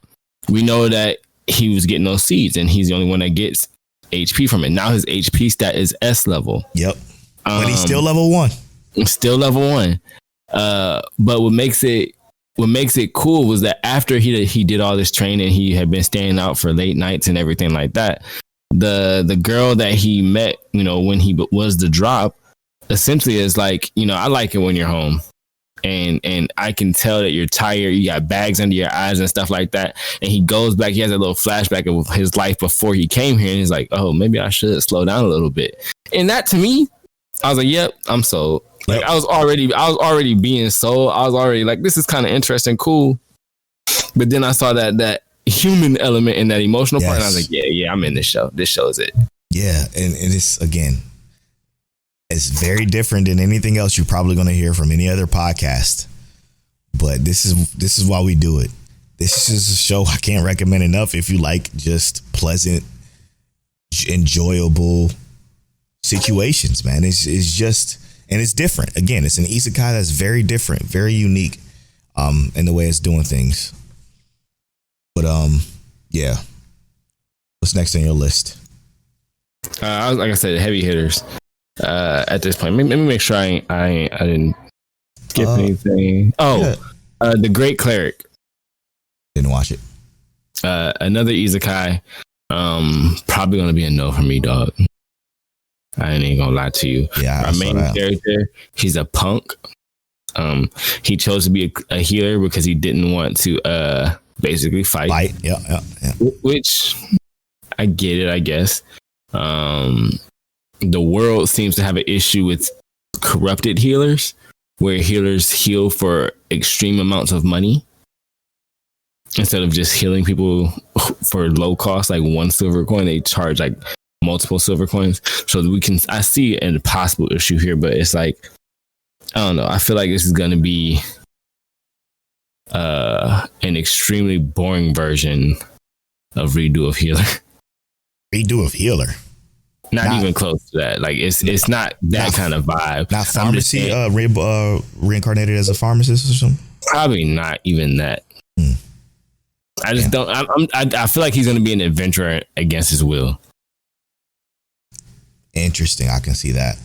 we know that he was getting those seeds, and he's the only one that gets HP from it. Now his HP stat is S level. Yep. But he's still level 1. Still level 1. But what makes it cool was that after he did all this training, he had been staying out for late nights and everything like that. The girl that he met, when he was the drop, essentially is like, I like it when you're home. And I can tell that you're tired. You got bags under your eyes and stuff like that. And he goes back. He has a little flashback of his life before he came here. And he's like, oh, maybe I should slow down a little bit. And that, to me, I was like, yep, I'm sold. Like, I was already being sold. I was already like, this is kind of interesting, cool. But then I saw that human element in that emotional part. And I was like, yeah, I'm in this show. This show is it. Yeah. And it's, again, it's very different than anything else you're probably going to hear from any other podcast. But this is why we do it. This is a show I can't recommend enough if you like just pleasant, enjoyable situations, man. It's just, and it's different. Again, it's an isekai that's very different, very unique in the way it's doing things. But yeah. What's next on your list? Like I said, heavy hitters. at this point. Let me make sure I didn't skip anything. The Great Cleric. Didn't watch it. Another isekai. Probably gonna be a no for me, dog. I ain't gonna lie to you. Yeah, our main character, he's a punk. He chose to be a healer because he didn't want to basically fight. Yeah. Which I get it, I guess. The world seems to have an issue with corrupted healers, where healers heal for extreme amounts of money instead of just healing people for low cost, like 1 silver coin. They charge like multiple silver coins. So I see a possible issue here, but it's like, I don't know. I feel like this is going to be an extremely boring version of Redo of Healer. Redo of Healer? Not even close to that. Like it's not that kind of vibe. Not pharmacy reincarnated as a pharmacist or something? Probably not even that. I just don't. I feel like he's going to be an adventurer against his will. Interesting. I can see that.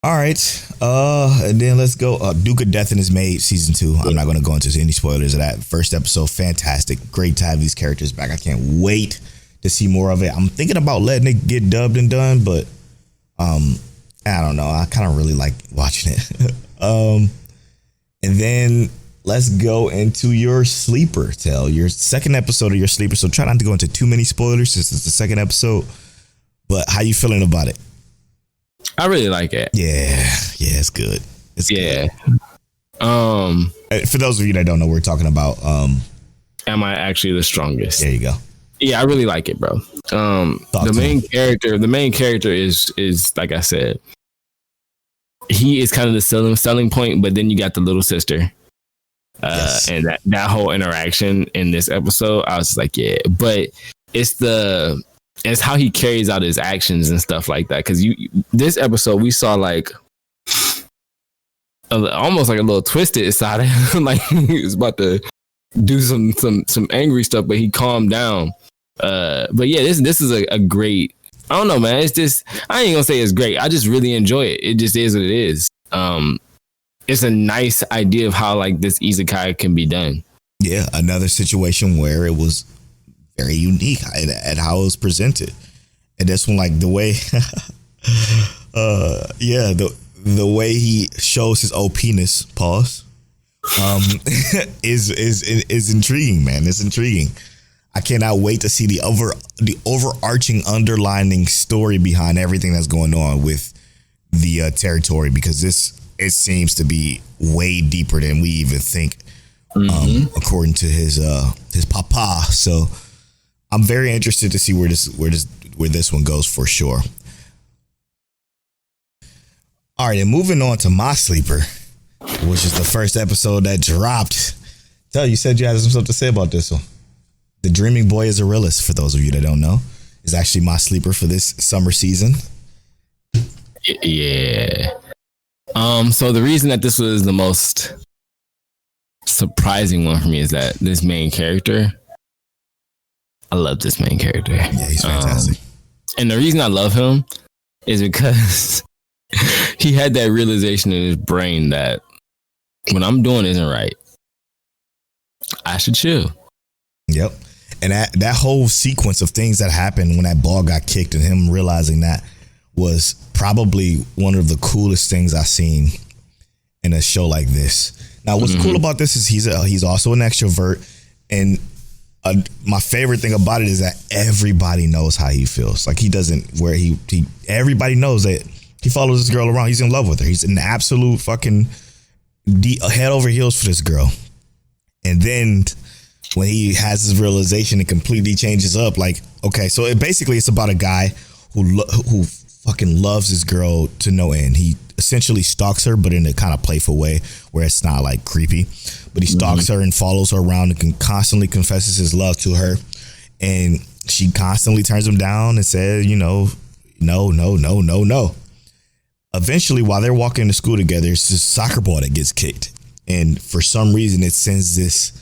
All right. And then let's go. Duke of Death and His Maid season 2. I'm not going to go into any spoilers of that. First episode, fantastic. Great to have these characters back. I can't wait to see more of it. I'm thinking about letting it get dubbed and done, but I don't know. I kind of really like watching it. And then let's go into your sleeper, Tell. Your second episode of your sleeper. So try not to go into too many spoilers since it's the second episode. But how you feeling about it? I really like it. Yeah, it's good. It's good. For those of you that don't know, we're talking about Am I Actually the Strongest? There you go. Yeah, I really like it, bro. The main character is like I said, he is kind of the selling point, but then you got the little sister. Yes. And that whole interaction in this episode, I was just like, yeah, but it's how he carries out his actions and stuff like that. Because this episode, we saw like almost like a little twisted side of him. Like he was about to do some angry stuff, but he calmed down. But yeah, this is a great. I don't know, man. It's just, I ain't gonna say it's great. I just really enjoy it. It just is what it is. It's a nice idea of how like this isekai can be done. Yeah, another situation where it was very unique at how it was presented. And this one, like the way, the way he shows his OP-ness, pause, is intriguing, man. It's intriguing. I cannot wait to see the overarching underlining story behind everything that's going on with the territory, because it seems to be way deeper than we even think, according to his papa. So I'm very interested to see where this one goes for sure. All right, and moving on to my sleeper, which is the first episode that dropped. Tell you said you had some stuff to say about this one. The Dreaming Boy is a realist, for those of you that don't know, is actually my sleeper for this summer season. Yeah. So the reason that this was the most surprising one for me is that this main character, I love this main character. Yeah, he's fantastic. And the reason I love him is because he had that realization in his brain that what I'm doing isn't right. I should chill. Yep. And that whole sequence of things that happened when that ball got kicked and him realizing that was probably one of the coolest things I've seen in a show like this. Now, what's cool about this is he's also an extrovert, and my favorite thing about it is that everybody knows how he feels. Like he doesn't, where he everybody knows that he follows this girl around. He's in love with her. He's an absolute fucking head over heels for this girl. And then when he has his realization, it completely changes up. Like, okay, so it's about a guy who fucking loves this girl to no end. He essentially stalks her, but in a kind of playful way where it's not like creepy. But he stalks her and follows her around and constantly confesses his love to her. And she constantly turns him down and says, no. Eventually, while they're walking to school together, it's this soccer ball that gets kicked. And for some reason, it sends this,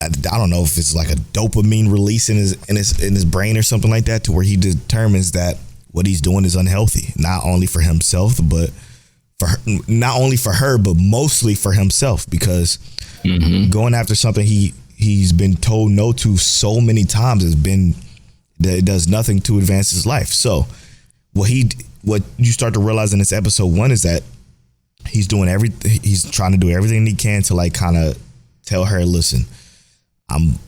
I don't know if it's like a dopamine release in his brain or something like that, to where he determines that what he's doing is unhealthy, not only for himself, but for her, not only for her, but mostly for himself, because going after something he's been told no to so many times it does nothing to advance his life. So what you start to realize in this episode 1 is that he's trying to do everything he can to like kind of tell her, listen, I'm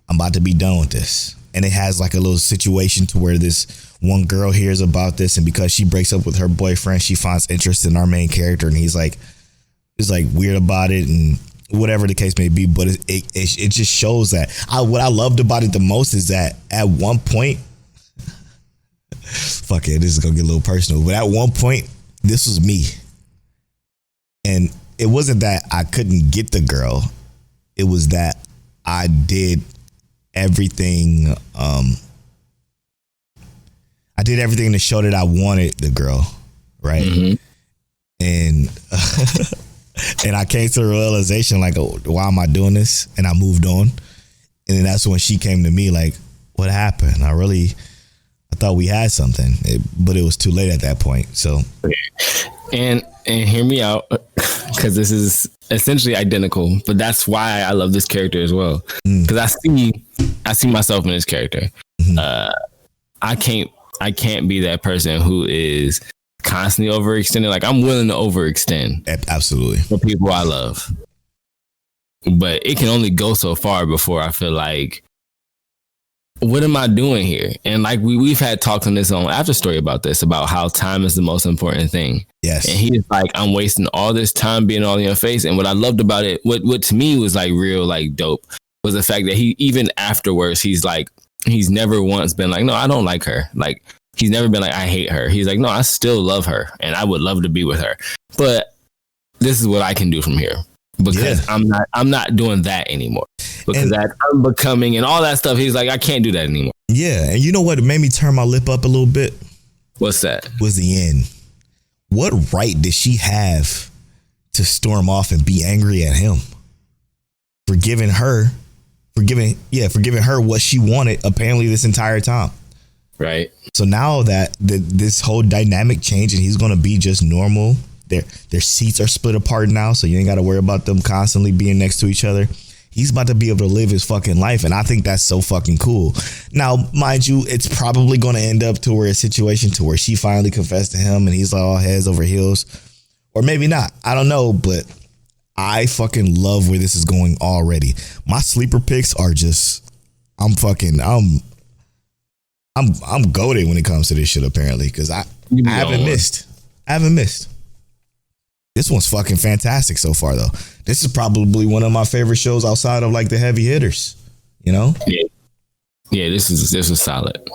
about to be done with this. And it has like a little situation to where this one girl hears about this, and because she breaks up with her boyfriend, she finds interest in our main character, and he's like weird about it and whatever the case may be. But it just shows that what I loved about it the most is that at one point, fuck it, this is gonna get a little personal, but at one point this was me, and it wasn't that I couldn't get the girl, it was that I did everything. I did everything to show that I wanted the girl, right? And and I came to the realization like, oh, why am I doing this? And I moved on. And then that's when she came to me like, what happened? I thought we had something, but it was too late at that point. So, and hear me out, because this is essentially identical, but that's why I love this character as well. Because I see myself in this character. I can't be that person who is constantly overextended. Like, I'm willing to overextend. Absolutely. For people I love. But it can only go so far before I feel like, what am I doing here? And like we've had talks on this on Afterstory about this, about how time is the most important thing. Yes. And he's like, I'm wasting all this time being all in your face. And what I loved about it, what to me was like real, like dope, was the fact that he, even afterwards, he's like, he's never once been like, no, I don't like her. Like, he's never been like, I hate her. He's like, no, I still love her and I would love to be with her. But this is what I can do from here, because I'm not doing that anymore. Because that I'm becoming and all that stuff. He's like, I can't do that anymore. Yeah. And you know what made me turn my lip up a little bit? What's that? Was the end. What right did she have to storm off and be angry at him for giving her what she wanted apparently this entire time? Right. So now that this whole dynamic changed and he's going to be just normal, their seats are split apart now, so you ain't got to worry about them constantly being next to each other. He's about to be able to live his fucking life, and I think that's so fucking cool. Now, mind you, it's probably going to end up to where a situation to where she finally confessed to him and he's like all heads over heels, or maybe not. I don't know, but I fucking love where this is going already. My sleeper picks are just, I'm goated when it comes to this shit apparently, because I haven't missed. This one's fucking fantastic so far, though. This is probably one of my favorite shows outside of like the heavy hitters, you know? Yeah, this is solid.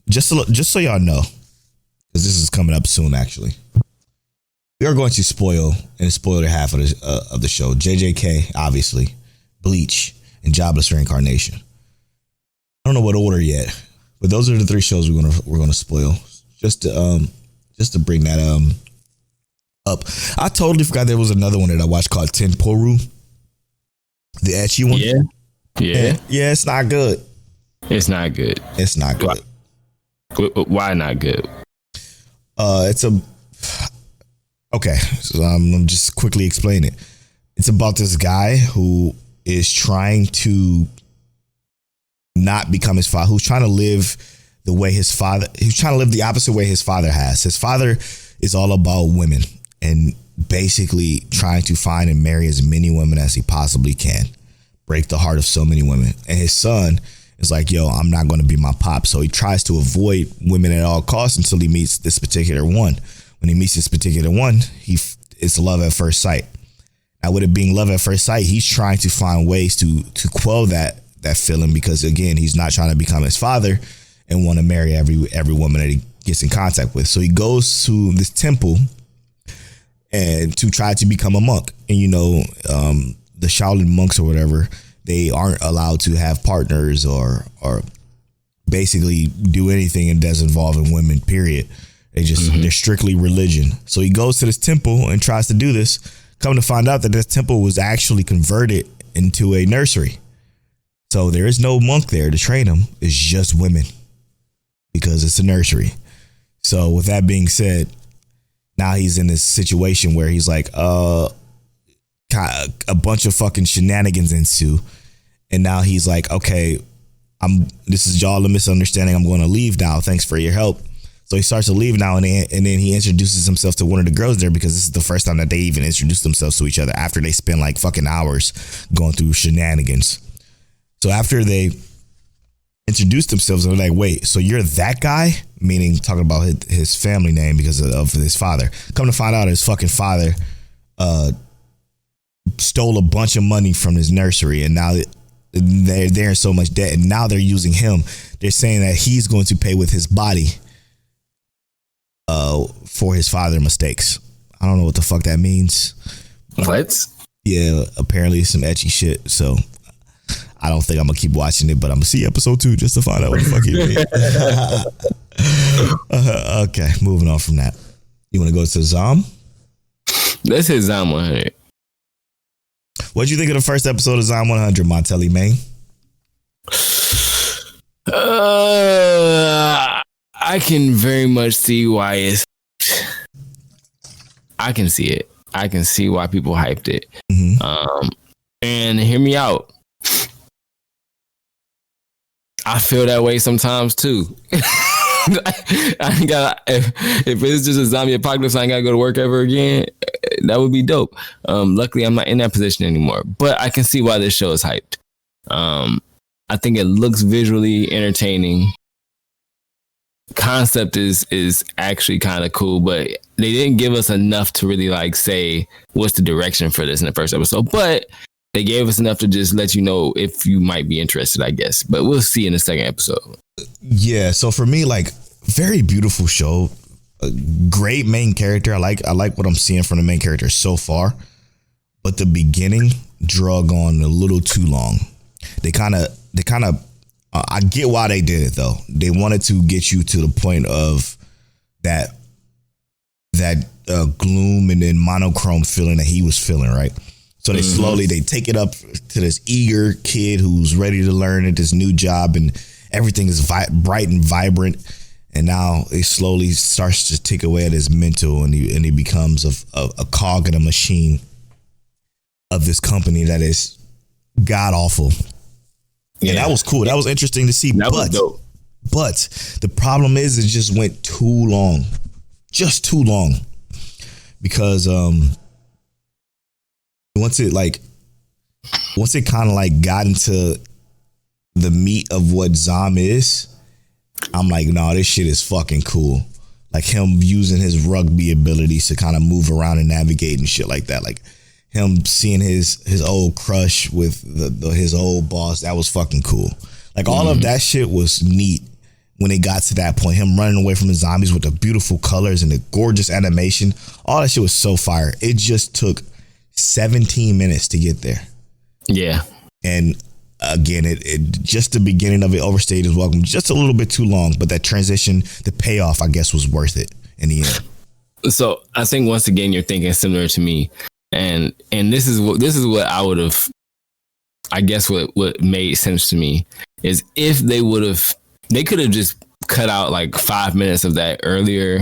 Just so y'all know, because this is coming up soon, actually. We are going to spoil half of the show. JJK, obviously, Bleach, and Jobless Reincarnation. I don't know what order yet, but those are the 3 shows we're gonna spoil. Just to bring that up. I totally forgot there was another one that I watched called TenPuru, the ecchi one. Yeah. It's not good. It's not good. It's not good. Why not good? Okay. So I'm just quickly explain it. It's about this guy who is trying to not become his father, who's trying to live the way his father, who's trying to live the opposite way his father has. His father is all about women and basically trying to find and marry as many women as he possibly can, break the heart of so many women. And his son is like, yo, I'm not going to be my pop. So he tries to avoid women at all costs until he meets this particular one. When he meets this particular one, it's love at first sight. Now, with it being love at first sight, he's trying to find ways to quell that feeling, because again, he's not trying to become his father and want to marry every woman that he gets in contact with. So he goes to this temple and to try to become a monk. And you know, the Shaolin monks or whatever, they aren't allowed to have partners or basically do anything that does involve in women, period. They're strictly religion. So he goes to this temple and tries to do this. Come to find out that this temple was actually converted into a nursery. So there is no monk there to train him. It's just women. because it's a nursery. So with that being said, now he's in this situation where he's like, a bunch of fucking shenanigans ensue. And now he's like, okay, this is y'all a misunderstanding. I'm going to leave now. Thanks for your help. So he starts to leave now, and then he introduces himself to one of the girls there, because this is the first time that they even introduced themselves to each other after they spend like fucking hours going through shenanigans. So after they introduced themselves, they're like, wait, so you're that guy? Meaning talking about his family name because of his father. Come to find out, his fucking father stole a bunch of money from his nursery, and now they're in so much debt, and now they're using him. They're saying that he's going to pay with his body for his father mistakes. I don't know what the fuck that means. What? Yeah, apparently some etchy shit. So I don't think I'm gonna keep watching it, but I'm gonna see episode 2 just to find out what the fuck it means. Okay, moving on from that. You want to go to Zom? Let's hit Zom 100. What'd you think of the first episode of Zom 100, Montelli Main? I can very much see why it's. I can see it. I can see why people hyped it. Mm-hmm. And hear me out. I feel that way sometimes too. I ain't got. If it's just a zombie apocalypse, I ain't gotta go to work ever again. That would be dope. Luckily, I'm not in that position anymore. But I can see why this show is hyped. I think it looks visually entertaining. Concept is actually kind of cool, but they didn't give us enough to really like say what's the direction for this in the first episode. But they gave us enough to just let you know if you might be interested, I guess. But we'll see in the second episode. Yeah. So for me, like, very beautiful show. A great main character. I like what I'm seeing from the main character so far. But the beginning drug on a little too long. They kind of. I get why they did it though. They wanted to get you to the point of that gloom and then monochrome feeling that he was feeling, right? So they slowly they take it up to this eager kid who's ready to learn at this new job, and everything is bright and vibrant. And now it slowly starts to take away at his mental, and he becomes a cog in a machine of this company that is god awful. Yeah, that was cool. That was interesting to see. But the problem is it just went too long. Just too long. Because once it kind of like got into the meat of what Zom is, I'm like, no, this shit is fucking cool. Like him using his rugby abilities to kind of move around and navigate and shit like that. Like him seeing his old crush with his old boss, that was fucking cool. Like all of that shit was neat when it got to that point. Him running away from the zombies with the beautiful colors and the gorgeous animation, all that shit was so fire. It just took 17 minutes to get there. Yeah. And again, it just the beginning of it overstayed his welcome just a little bit too long, but that transition, the payoff, I guess, was worth it in the end. So I think once again you're thinking similar to me. And this is what I would have, I guess what made sense to me is if they could have just cut out like 5 minutes of that earlier,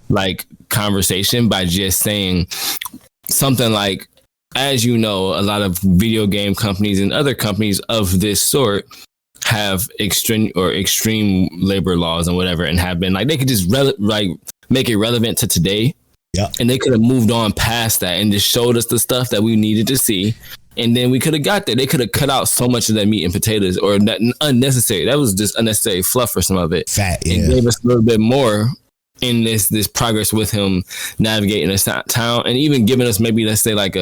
like conversation by just saying something like, as you know, a lot of video game companies and other companies of this sort have extreme labor laws and whatever, and have been like, they could just make it relevant to today. Yeah. And they could have moved on past that and just showed us the stuff that we needed to see. And then we could have got there. They could have cut out so much of that meat and potatoes, or that unnecessary. That was just unnecessary fluff for some of it. Fat, yeah. And gave us a little bit more in this progress with him navigating a town, and even giving us maybe, let's say, like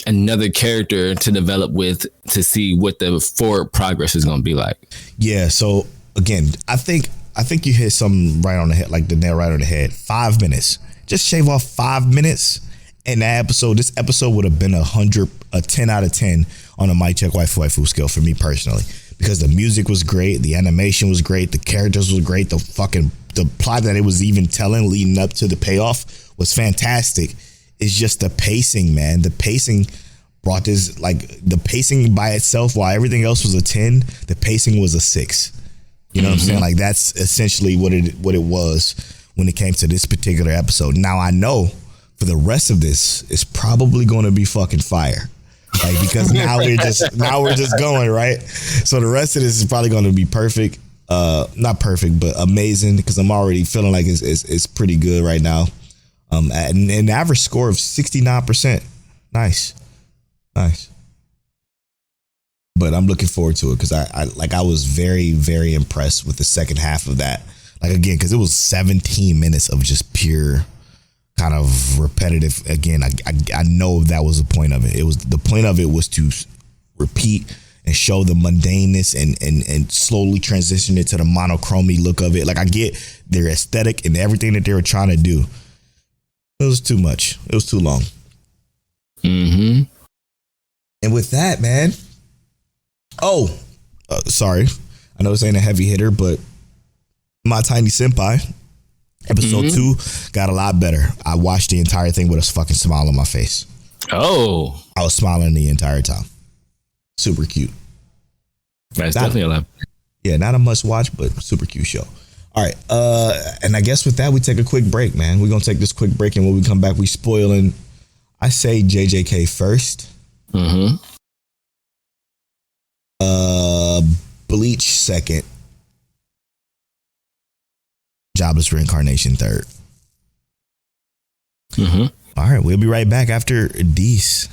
another character to develop with to see what the forward progress is going to be like. Yeah. So again, I think you hit something right on the head, like the nail right on the head. 5 minutes. Just shave off 5 minutes. And this episode would have been a 10 out of 10 on a mic check waifu scale for me personally, because the music was great, the animation was great, the characters was great, the plot that it was even telling leading up to the payoff was fantastic. It's just the pacing, man. The pacing brought this, like the pacing by itself, while everything else was a 10, the pacing was a 6. You know what I'm saying? Like that's essentially what it was when it came to this particular episode. Now I know for the rest of this, it's probably going to be fucking fire. Like because now we're just going, right? So the rest of this is probably going to be perfect. Not perfect, but amazing because I'm already feeling like it's pretty good right now. An average score of 69%. Nice. But I'm looking forward to it because I was very, very impressed with the second half of that. Like again, because it was 17 minutes of just pure kind of repetitive. Again, I know that was the point of it. The point of it was to repeat and show the mundaneness and slowly transition it to the monochromy look of it. Like I get their aesthetic and everything that they were trying to do. It was too much. It was too long. Mm-hmm. And with that, man. Sorry. I know this ain't a heavy hitter, but My Tiny Senpai, episode 2, got a lot better. I watched the entire thing with a fucking smile on my face. Oh. I was smiling the entire time. Super cute. That's definitely a lot. Yeah, not a must watch, but super cute show. All right. And I guess with that, we take a quick break, man. We're going to take this quick break, and when we come back, we spoiling, I say JJK first. Mm-hmm. Bleach second. Jobless Reincarnation third. Mm-hmm. All right, we'll be right back after these.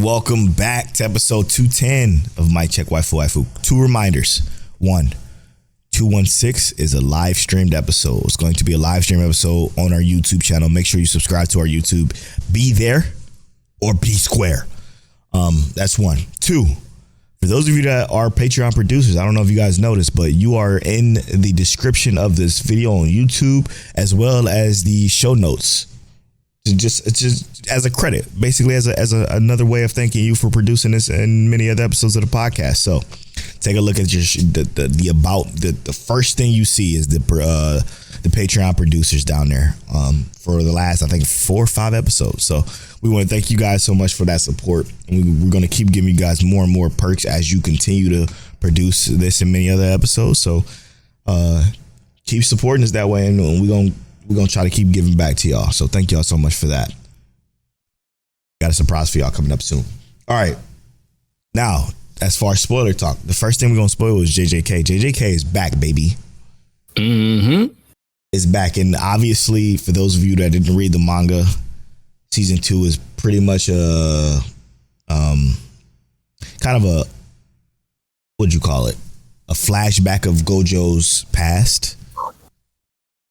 welcome back to episode 210 of Mic Check Waifu. 2 reminders. 1, 216 is a live streamed episode. It's going to be a live stream episode on our YouTube channel. Make sure you subscribe to our YouTube. Be there or be square. That's 1. 2, for those of you that are Patreon producers, I don't know if you guys noticed, but you are in the description of this video on YouTube as well as the show notes. It's just as a credit, basically as another way of thanking you for producing this and many other episodes of the podcast. So take a look at the first thing you see is the Patreon producers down there for the last, I think, 4 or 5 episodes. So we want to thank you guys so much for that support. And we're going to keep giving you guys more and more perks as you continue to produce this and many other episodes. So keep supporting us that way, and we're going to try to keep giving back to y'all. So thank y'all so much for that. Got a surprise for y'all coming up soon. All right. Now, as far as spoiler talk, the first thing we're going to spoil is JJK. JJK is back, baby. Mm-hmm. Is back. And obviously, for those of you that didn't read the manga, season 2 is pretty much a kind of a, what'd you call it? A flashback of Gojo's past.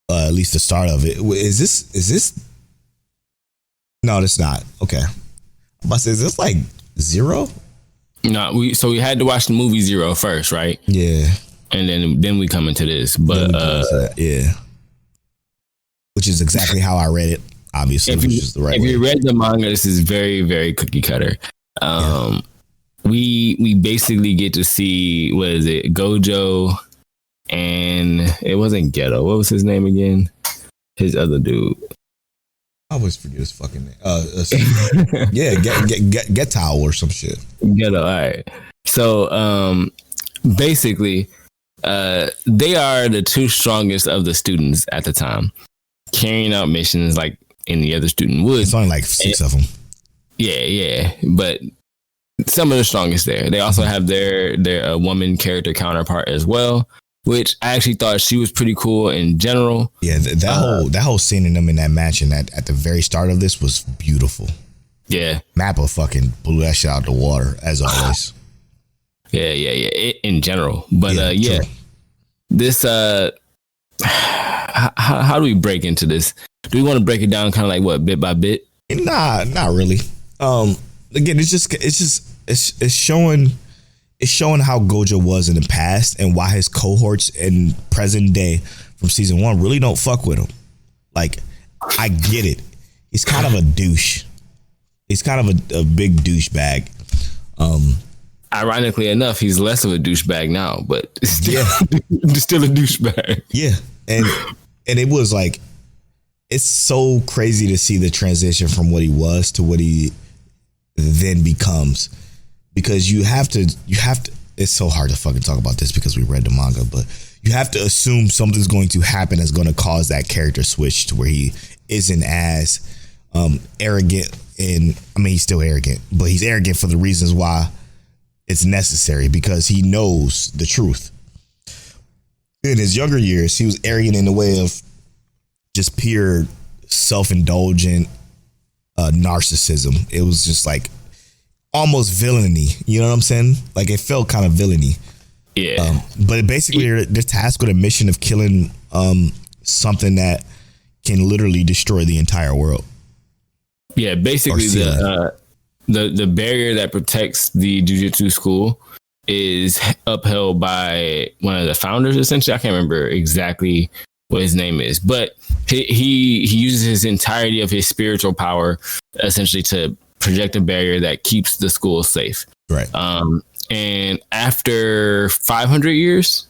At least the start of it. Is this? No, it's not. Okay. But is this like 0? No, we had to watch the movie 0 first, right? Yeah. And then we come into this. But yeah. Which is exactly how I read it, obviously, which is the right way. If you read the manga, this is very, very cookie cutter. We basically get to see, what is it, Gojo, and it wasn't Ghetto. What was his name again? His other dude. I always forget his fucking name. Get Towel or some shit. Ghetto, all right. So basically, they are the 2 strongest of the students at the time, carrying out missions like any other student would. It's only like 6 of them. Yeah, but some of the strongest there. They also have their woman character counterpart as well, which I actually thought she was pretty cool in general. Yeah, that whole scene in them in that mansion at the very start of this was beautiful. Yeah, Mappa fucking blew that shit out the water as always. Yeah. In general, but this how do we break into this? Do we want to break it down kind of like what, bit by bit? Nah, not really. Again, it's showing how Gojo was in the past and why his cohorts in present day from season 1 really don't fuck with him. Like, I get it. He's kind of a douche. He's kind of a big douchebag. Ironically enough, he's less of a douchebag now, but still a douchebag. Yeah, and it was like, it's so crazy to see the transition from what he was to what he then becomes, because you have to, it's so hard to fucking talk about this because we read the manga, but you have to assume something's going to happen that's going to cause that character switch to where he isn't as arrogant. And I mean, he's still arrogant, but he's arrogant for the reasons why it's necessary, because he knows the truth. In his younger years, he was arrogant in the way of just pure self-indulgent narcissism. It was just like almost villainy. You know what I'm saying? Like, it felt kind of villainy. Yeah. But basically, they're tasked with a mission of killing something that can literally destroy the entire world. Yeah, basically the barrier that protects the jujutsu school is upheld by one of the founders, essentially. I can't remember exactly what his name is, but he uses his entirety of his spiritual power essentially to project a barrier that keeps the school safe. Right. And after 500 years,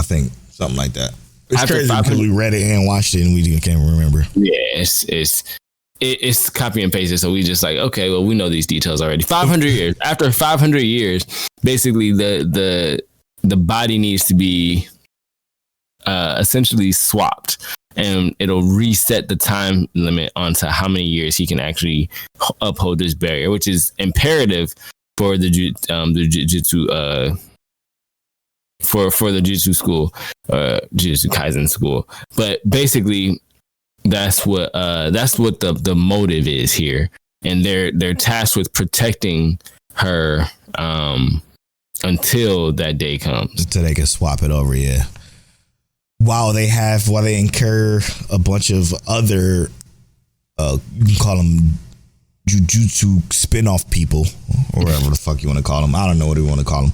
I think something like that. It's crazy because we read it and watched it and we can't remember. Yeah, it's copy and pasted, so we just like, okay, well, we know these details already. 500 years. After 500 years, basically the body needs to be essentially swapped, and it'll reset the time limit onto how many years he can actually uphold this barrier, which is imperative for the jujutsu for the jujutsu school, jujutsu kaisen school. But basically, that's what the motive is here. and they're tasked with protecting her until that day comes. Until they can swap it over, yeah. While they incur a bunch of other, you can call them jujutsu spin-off people, or whatever the fuck you want to call them. I don't know what you want to call them.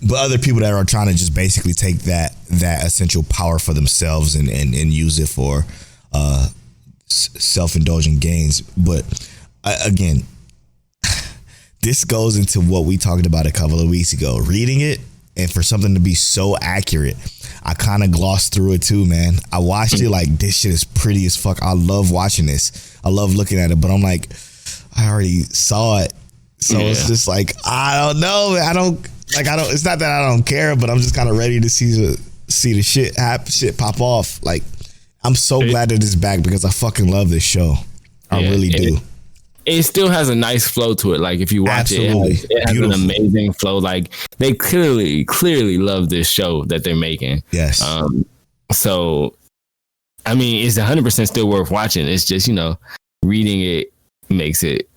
But other people that are trying to just basically take that essential power for themselves and use it for self-indulgent gains. But again, this goes into what we talked about a couple of weeks ago. Reading it, and for something to be so accurate, I kind of glossed through it too, man. I watched it like, this shit is pretty as fuck. I love watching this. I love looking at it, but I'm like, I already saw it. So it's just like, I don't know. It's not that I don't care, but I'm just kind of ready to see the shit pop off. Like, I'm so glad that it's back because I fucking love this show. I really do. It still has a nice flow to it. Like, if you watch it has an amazing flow. Like, they clearly love this show that they're making. Yes. So, I mean, it's 100% still worth watching. It's just, reading it makes it.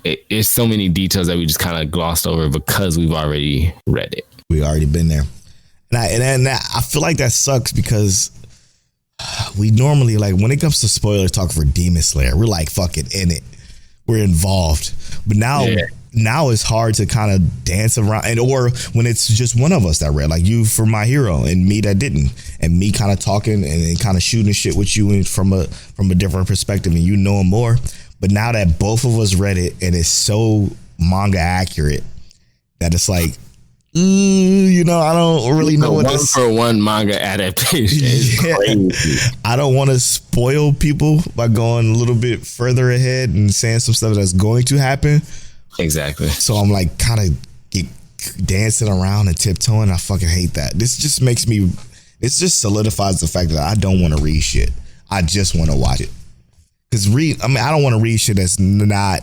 It's so many details that we just kind of glossed over because we've already read it. We've already been there. And I feel like that sucks because we normally, like, when it comes to spoiler talk for Demon Slayer, we're like fucking in it. We're involved. But now it's hard to kind of dance around, or when it's just one of us that read, like you for My Hero and me that didn't, and me kind of talking and kind of shooting shit with you from a different perspective, and you know more. But now that both of us read it and it's so manga accurate that it's like, I don't really know what this 1-for-1 manga adaptation is crazy. I don't want to spoil people by going a little bit further ahead and saying some stuff that's going to happen. Exactly. So I'm like kind of dancing around and tiptoeing. I fucking hate that. This just solidifies the fact that I don't want to read shit. I just want to watch it. Because I don't want to read shit that's not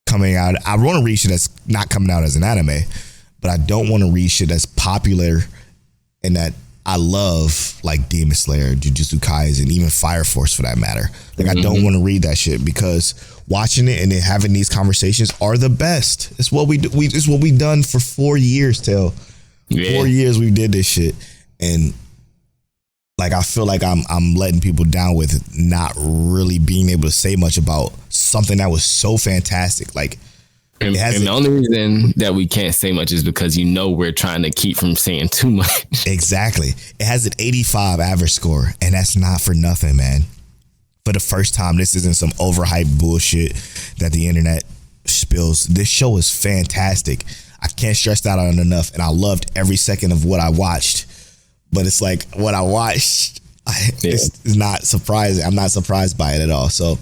coming out. I want to read shit that's not coming out as an anime, but I don't want to read shit that's popular and that I love, like Demon Slayer, Jujutsu Kaisen, even Fire Force for that matter. Like, I don't want to read that shit because watching it and then having these conversations are the best. It's what we do. It's what we've done for 4 years, Till. 4 years we did this shit. And like, I feel like I'm letting people down with not really being able to say much about something that was so fantastic. Like, and the only reason that we can't say much is because we're trying to keep from saying too much. Exactly. It has an 85 average score, and that's not for nothing, man. For the first time, this isn't some overhyped bullshit that the internet spills. This show is fantastic. I can't stress that out enough, and I loved every second of what I watched. But it's like, what I watched, it's not surprising. I'm not surprised by it at all. So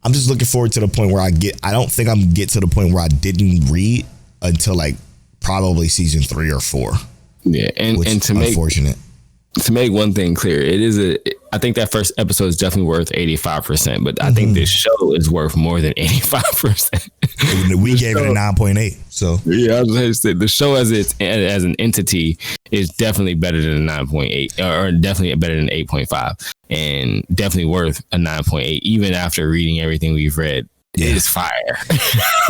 I'm just looking forward to the point where I don't think I'm get to the point where I didn't read until like probably season 3 or 4. Yeah. And to make one thing clear, I think that first episode is definitely worth 85%, but I think this show is worth more than 85%. We gave it a 9.8. So yeah, I was going to say the show as an entity is definitely better than a 9.8, or definitely better than 8.5, and definitely worth a 9.8, even after reading everything we've read. Yeah. It is fire.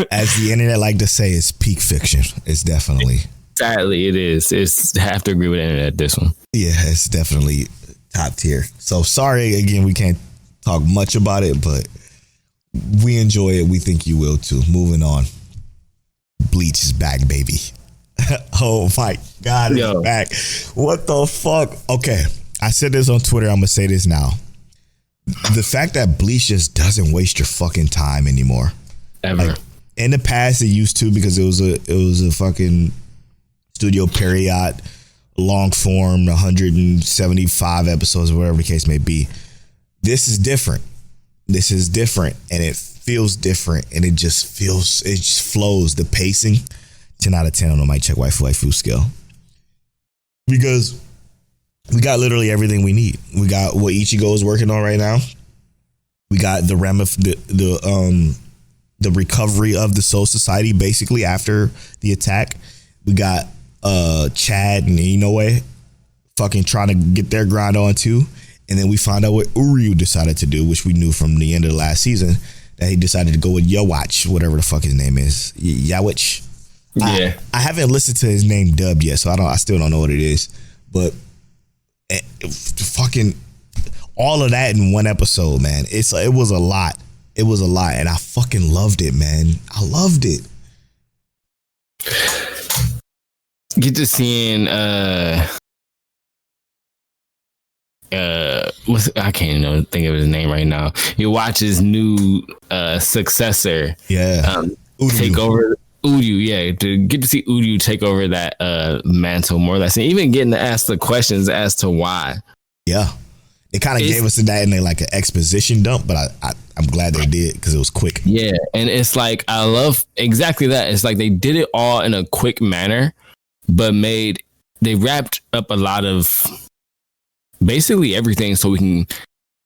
As the internet like to say, it's peak fiction. It's definitely. Sadly, it is. I have to agree with the internet, this one. Yeah, it's definitely top tier. So sorry, again, we can't talk much about it, but we enjoy it. We think you will too. Moving on. Bleach is back, baby. Oh my God, it's back. What the fuck? Okay, I said this on Twitter. I'm going to say this now. The fact that Bleach just doesn't waste your fucking time anymore. Ever. Like, in the past, it used to, because it was a fucking studio period, long form, 175 episodes, whatever the case may be. This is different. And it feels different, and it just flows. The pacing, 10 out of 10 on the Mic Check Waifu scale. Because we got literally everything we need. We got what Ichigo is working on right now. We got the recovery of the Soul Society basically after the attack. We got Chad and Inoue fucking trying to get their grind on too. And then we find out what Uryu decided to do, which we knew from the end of the last season, that he decided to go with Yowatch, whatever the fuck his name is. Yowatch. Yeah. I haven't listened to his name dubbed yet, so I still don't know what it is. But fucking all of that in one episode, man. It was a lot. It was a lot, and I fucking loved it, man. I loved it. Get to seeing I can't even think of his name right now. You watch his new successor, take over Uryu, to get to see Uryu take over that mantle more or less, and even getting to ask the questions as to why. Yeah, it kind of gave us that in like an exposition dump, but I'm glad they did because it was quick. Yeah, and it's like I love exactly that. It's like they did it all in a quick manner, but they wrapped up a lot of basically everything, so we can.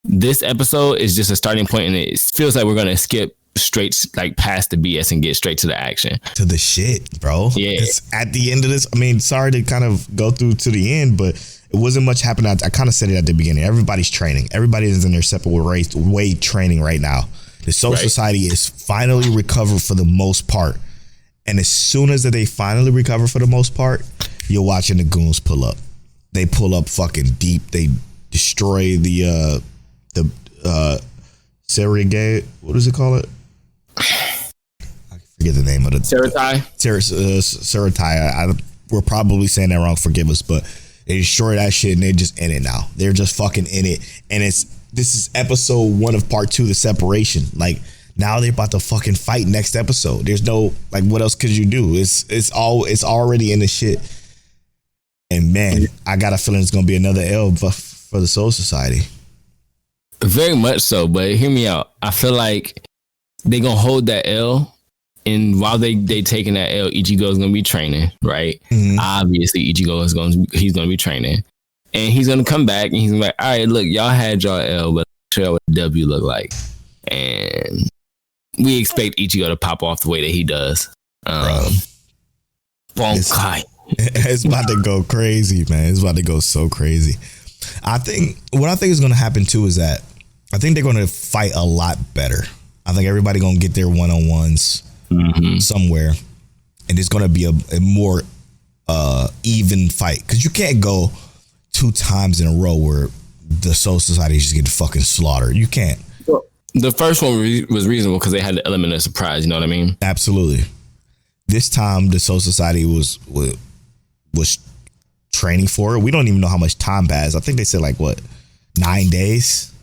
This episode is just a starting point, and it feels like we're gonna skip straight like past the BS and get straight to the action, to the shit, bro. Yeah, it's at the end of this. I mean, sorry to kind of go through to the end, but it wasn't much happening. I kind of said it at the beginning. Everybody's training. Everybody is in their separate way training right now. The Soul Society is finally recovered for the most part, and as soon as they finally recover for the most part, you're watching the goons pull up. They pull up fucking deep. They destroy the Serigate. What does it call it? I forget the name of it. Seratai. We're probably saying that wrong. Forgive us, but they destroy that shit and they're just in it now. They're just fucking in it. And this is episode 1 of part 2, the separation. Like now they're about to fucking fight next episode. There's no like, what else could you do? It's already in the shit. And man, I got a feeling it's gonna be another L for the Soul Society. Very much so, but hear me out. I feel like they gonna hold that L, and while they taking that L, Ichigo is gonna be training, right? Mm-hmm. Obviously, Ichigo he's gonna be training, and he's gonna come back and he's gonna be like, all right, look, y'all had y'all L, but show y'all what W look like, and we expect Ichigo to pop off the way that he does. Bonkai. It's about to go crazy, man. It's about to go so crazy. What I think is going to happen too is that I think they're going to fight a lot better. I think everybody going to get their one-on-ones somewhere, and it's going to be a more even fight, because you can't go 2 times in a row where the Soul Society just get fucking slaughtered. You can't. Well, the first one was reasonable because they had the element of surprise. You know what I mean? Absolutely. This time the Soul Society was training for it. We don't even know how much time passed. I think they said 9 days.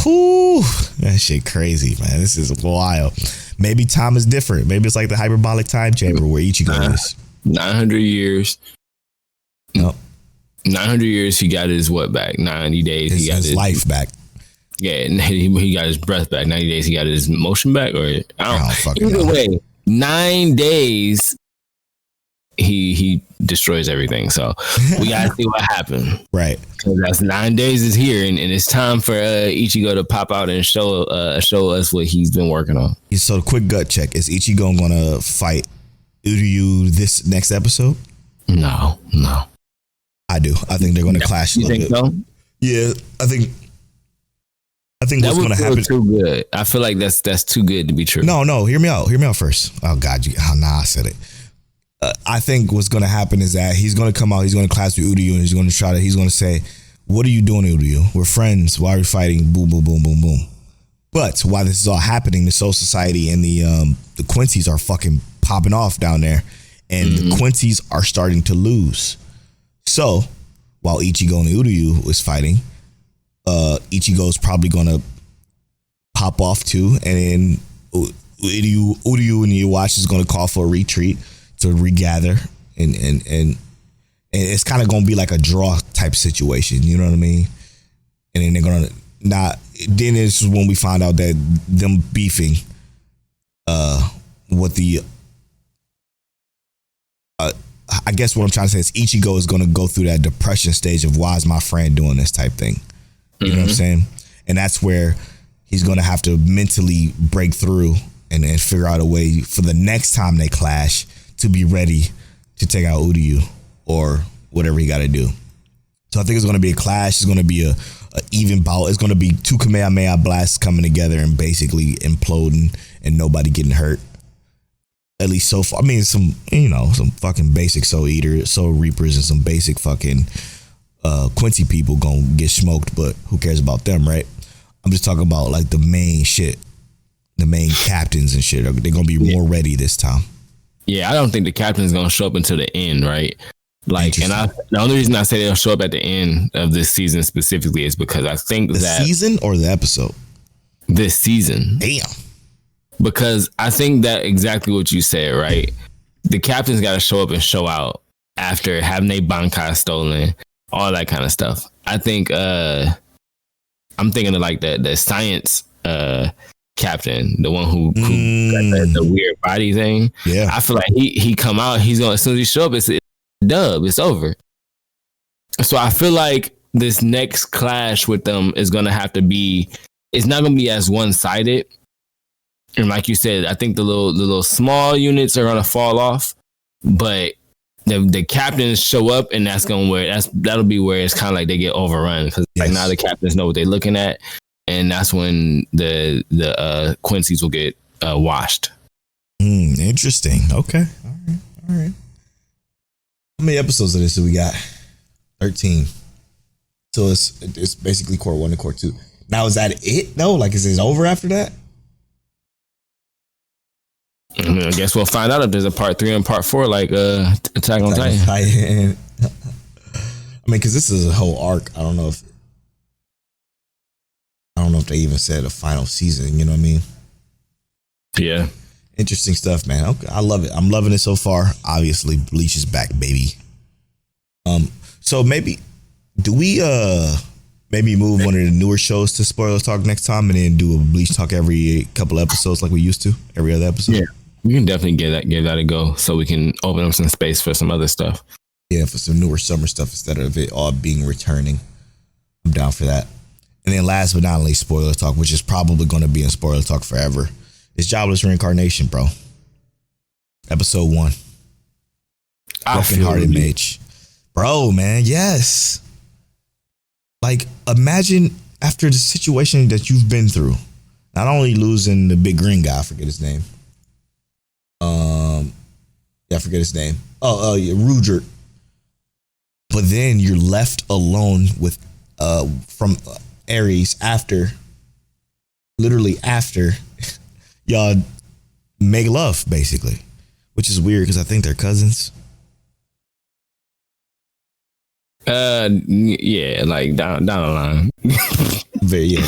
Whew, that shit crazy, man. This is wild. Maybe time is different. Maybe it's like the hyperbolic time chamber where Ichigo is. 900 years. Nope. 900 years. He got his what back? 90 days. He got his life back. Yeah, and he got his breath back. 90 days. He got his motion back, or I don't fucking know. Either way, 9 days. He destroys everything. So we gotta see what happened. Right. Because that's 9 days is here, and it's time for Ichigo to pop out and show us what he's been working on. So quick gut check. Is Ichigo gonna fight Uryu this next episode? No. I do. I think they're gonna clash a little bit. So? Yeah, I think that what's gonna happen. Too good. I feel like that's too good to be true. No. Hear me out first. Oh God, I said it. I think what's going to happen is that he's going to come out, he's going to clash with Uryu, and he's going to say, what are you doing, Uryu? We're friends. Why are we fighting? Boom, boom, boom, boom, boom. But while this is all happening, the Soul Society and the Quincy's are fucking popping off down there, and the Quincy's are starting to lose. So while Ichigo and Uryu is fighting, Ichigo is probably going to pop off too, and then Uryu and Iwashi is going to call for a retreat to regather, and it's kind of going to be like a draw type situation, you know what I mean? And then they're going to then it's when we find out that them beefing what the I guess what I'm trying to say is Ichigo is going to go through that depression stage of why is my friend doing this type thing, you know what I'm saying? And that's where he's going to have to mentally break through and figure out a way for the next time they clash to be ready to take out Uryu or whatever he got to do. So I think it's going to be a clash. It's going to be a even bout. It's going to be two Kamehameha blasts coming together and basically imploding and nobody getting hurt. At least so far. I mean, some fucking basic Soul Eaters, Soul Reapers, and some basic fucking Quincy people gonna get smoked, but who cares about them, right? I'm just talking about like the main shit, the main captains and shit. They're gonna be more ready this time. Yeah, I don't think the captain's gonna show up until the end, right? Like, and the only reason I say they'll show up at the end of this season specifically is because I think the season or the episode. This season. Damn. Because I think that exactly what you said, right? The captain's got to show up and show out after having their bankai stolen, all that kind of stuff. I think I'm thinking of like the science captain, the one who got the weird body thing. Yeah, I feel like he come out, he's gonna, as soon as he show up, it's dub, it's over. So I feel like this next clash with them is gonna have to be. It's not gonna be as one sided. And like you said, I think the little small units are gonna fall off, but the captains show up, and that'll be where it's kind of like they get overrun because like now the captains know what they're looking at, and that's when the Quincy's will get washed. Interesting. Okay. All right. How many episodes of this do we got? 13. So it's basically Core 1 and Core 2. Now is that it though? Like is it over after that? I guess we'll find out if there's a part 3 and part 4, like Attack on Titan. I mean, because this is a whole arc. I don't know if they even said a final season. You know what I mean? Yeah. Interesting stuff, man. Okay, I love it. I'm loving it so far. Obviously, Bleach is back, baby. So maybe do we maybe move one of the newer shows to spoiler talk next time, and then do a Bleach talk every couple episodes like we used to, every other episode? Yeah. We can definitely give that a go so we can open up some space for some other stuff. Yeah, for some newer summer stuff instead of it all being returning. I'm down for that. And then last but not least, spoiler talk, which is probably going to be in spoiler talk forever, is Jobless Reincarnation, bro. Episode 1. Broken Hearted Mage. Bro, man, yes. Like, imagine after the situation that you've been through, not only losing the big green guy, I forget his name. I forget his name. Yeah, Rudert. But then you're left alone with from Ares literally after y'all make love, basically, which is weird because I think they're cousins. Yeah, like down the line.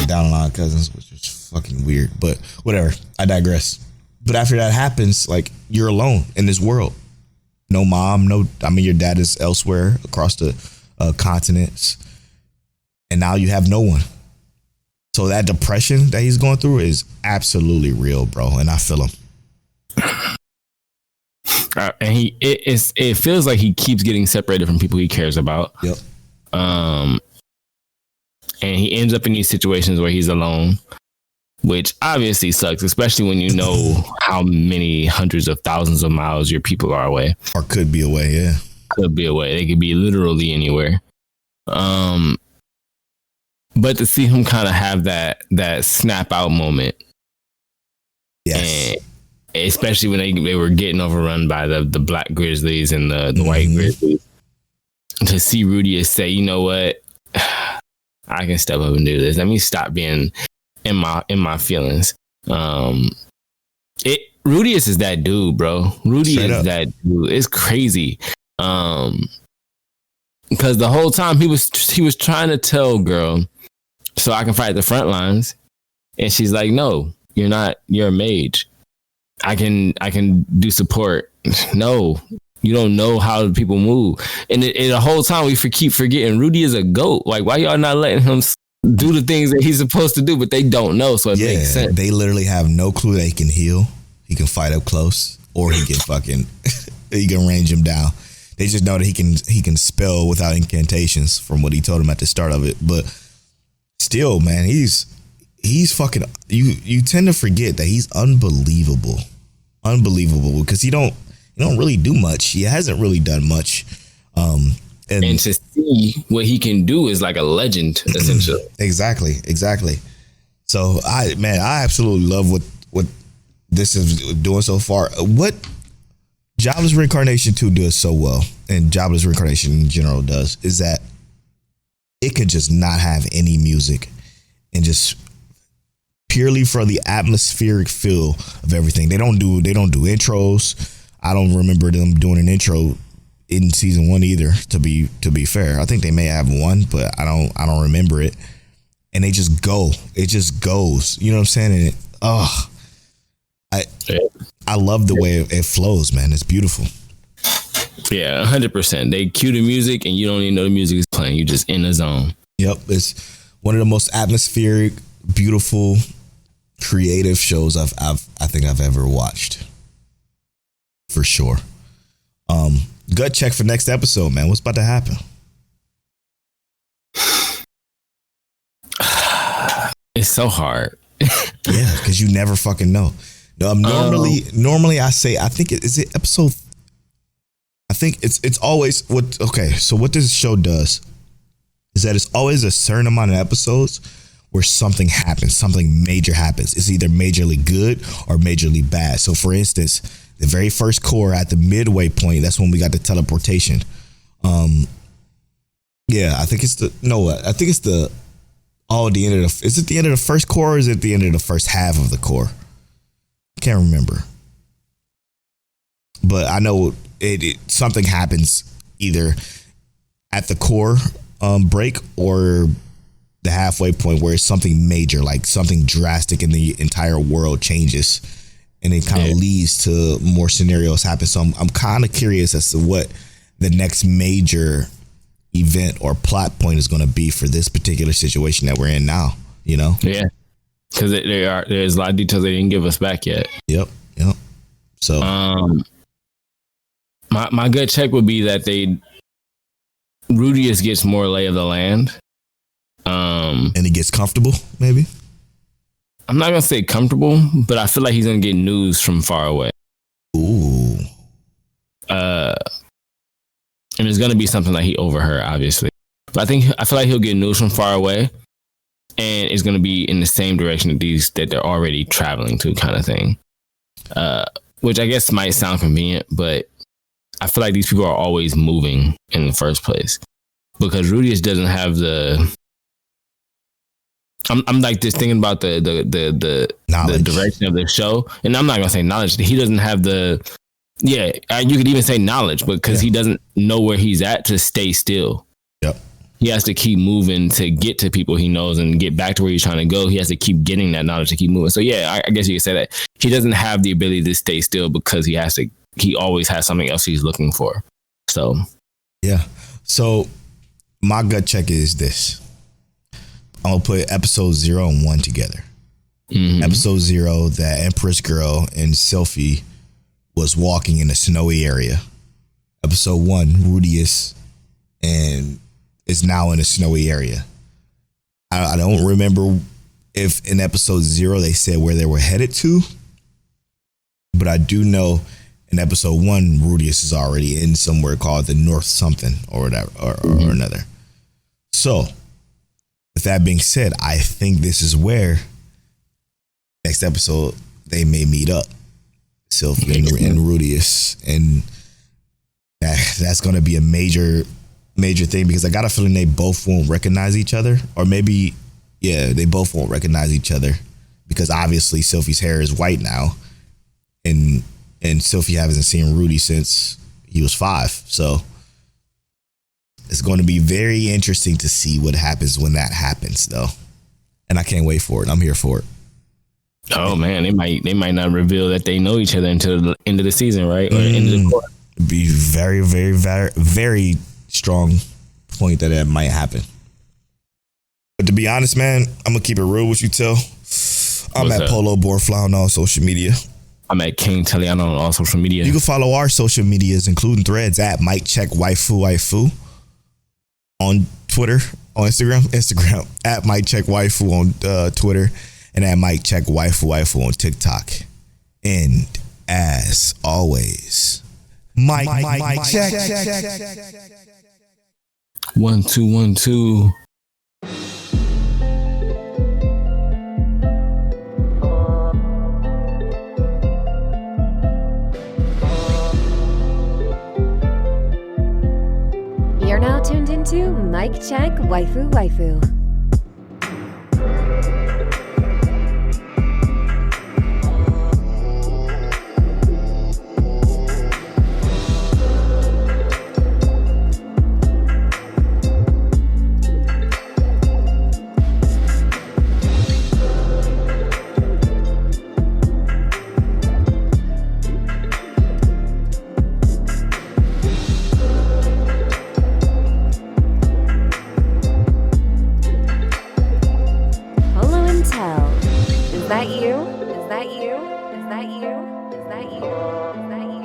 Down the line cousins, which is fucking weird, but whatever. I digress. But after that happens, like, you're alone in this world. No mom, your dad is elsewhere across the continents. And now you have no one. So that depression that he's going through is absolutely real, bro. And I feel him. And it feels like he keeps getting separated from people he cares about. Yep. And he ends up in these situations where he's alone, which obviously sucks, especially when you know how many hundreds of thousands of miles your people are away. Or could be away, yeah. Could be away. They could be literally anywhere. But to see him kind of have that snap out moment. Yes. And especially when they were getting overrun by the black grizzlies and the white grizzlies. To see Rudius say, you know what? I can step up and do this. Let me stop being in my feelings. Rudius is that dude, bro. Rudius is that dude. It's crazy. Because the whole time he was trying to tell girl, so I can fight the front lines, and she's like, no, you're not. You're a mage. I can do support. No, you don't know how people move. And the whole time we keep forgetting Rudy is a goat. Like, why y'all not letting him do the things that he's supposed to do, but they don't know, so it makes sense. They literally have no clue that he can heal. He can fight up close, or he can fucking he can range him down. They just know that he can spell without incantations from what he told him at the start of it. But still, man, he's fucking. You tend to forget that he's unbelievable because he don't really do much. He hasn't really done much and to see what he can do is like a legend, essentially. Exactly. So I absolutely love what this is doing so far. What Jobless Reincarnation 2 does so well, and Jobless Reincarnation in general does, is that it could just not have any music and just purely for the atmospheric feel of everything. They don't do intros. I don't remember them doing an intro in season 1 either, to be fair. I think they may have one, but I don't remember it. And they just go. It just goes. You know what I'm saying? And I love the way it flows, man. It's beautiful. Yeah, 100%. They cue the music and you don't even know the music is playing. You're just in the zone. Yep. It's one of the most atmospheric, beautiful, creative shows I think I've ever watched. For sure. Gut check for next episode, man. What's about to happen? It's so hard. Yeah, because you never fucking know. Normally I say, I think is it episode. I think it's always what. Okay, so what this show does is that it's always a certain amount of episodes where something happens, something major happens. It's either majorly good or majorly bad. So, for instance, the very first core at the midway point, that's when we got the teleportation. Yeah, I think it's the end of the. Is it the end of the first core or is it the end of the first half of the core? I can't remember. But I know something happens either at the core break or the halfway point where it's something major, like something drastic in the entire world changes, and it kind of leads to more scenarios happen. So I'm kind of curious as to what the next major event or plot point is going to be for this particular situation that we're in now, you know? Yeah. Because there's a lot of details they didn't give us back yet. Yep. So my gut check would be that Rudius gets more lay of the land. And he gets comfortable, maybe? I'm not going to say comfortable, but I feel like he's going to get news from far away. Ooh. And it's going to be something that he overheard, obviously. But I feel like he'll get news from far away, and it's going to be in the same direction that they're already traveling to, kind of thing. Which I guess might sound convenient, but I feel like these people are always moving in the first place. Because Rudius doesn't have the... I'm like just thinking about the direction of the show, and I'm not gonna say knowledge. He doesn't have the you could even say knowledge, because he doesn't know where he's at to stay still. Yep. He has to keep moving to get to people he knows and get back to where he's trying to go. He has to keep getting that knowledge to keep moving. So I guess you could say that he doesn't have the ability to stay still because he always has something else he's looking for. So yeah. So my gut check is this. I'm going to put episode 0 and 1 together. Mm-hmm. Episode 0, the Empress girl and Sylphie was walking in a snowy area. Episode 1, Rudius and is now in a snowy area. I don't remember if in episode 0 they said where they were headed to, but I do know in episode 1, Rudius is already in somewhere called the North something or whatever, or another. So, with that being said, I think this is where next episode they may meet up, Sylphie and Rudius, and that's going to be a major thing, because I got a feeling they both won't recognize each other, or maybe they both won't recognize each other, because obviously Sylphie's hair is white now, and Sylphie hasn't seen Rudy since he was 5, so. It's going to be very interesting to see what happens when that happens, though. And I can't wait for it. I'm here for it. Oh, man. They might not reveal that they know each other until the end of the season, right? Or end of the quarter. Be very, very, very, very strong point that might happen. But to be honest, man, I'm going to keep it real with you, Till. I'm at Polo Borfly on all social media. I'm at King Teliano on all social media. You can follow our social medias, including Threads, at Mike Check Waifu. On Twitter, on Instagram at Mike Check Waifu on Twitter, and at Mike Check Waifu on TikTok. And as always, Mike Check. 1 2 1 2. You're now tuned into Mic Check Waifu Waifu. Is that you? Is that you? Is that you? Is that you? Is that you?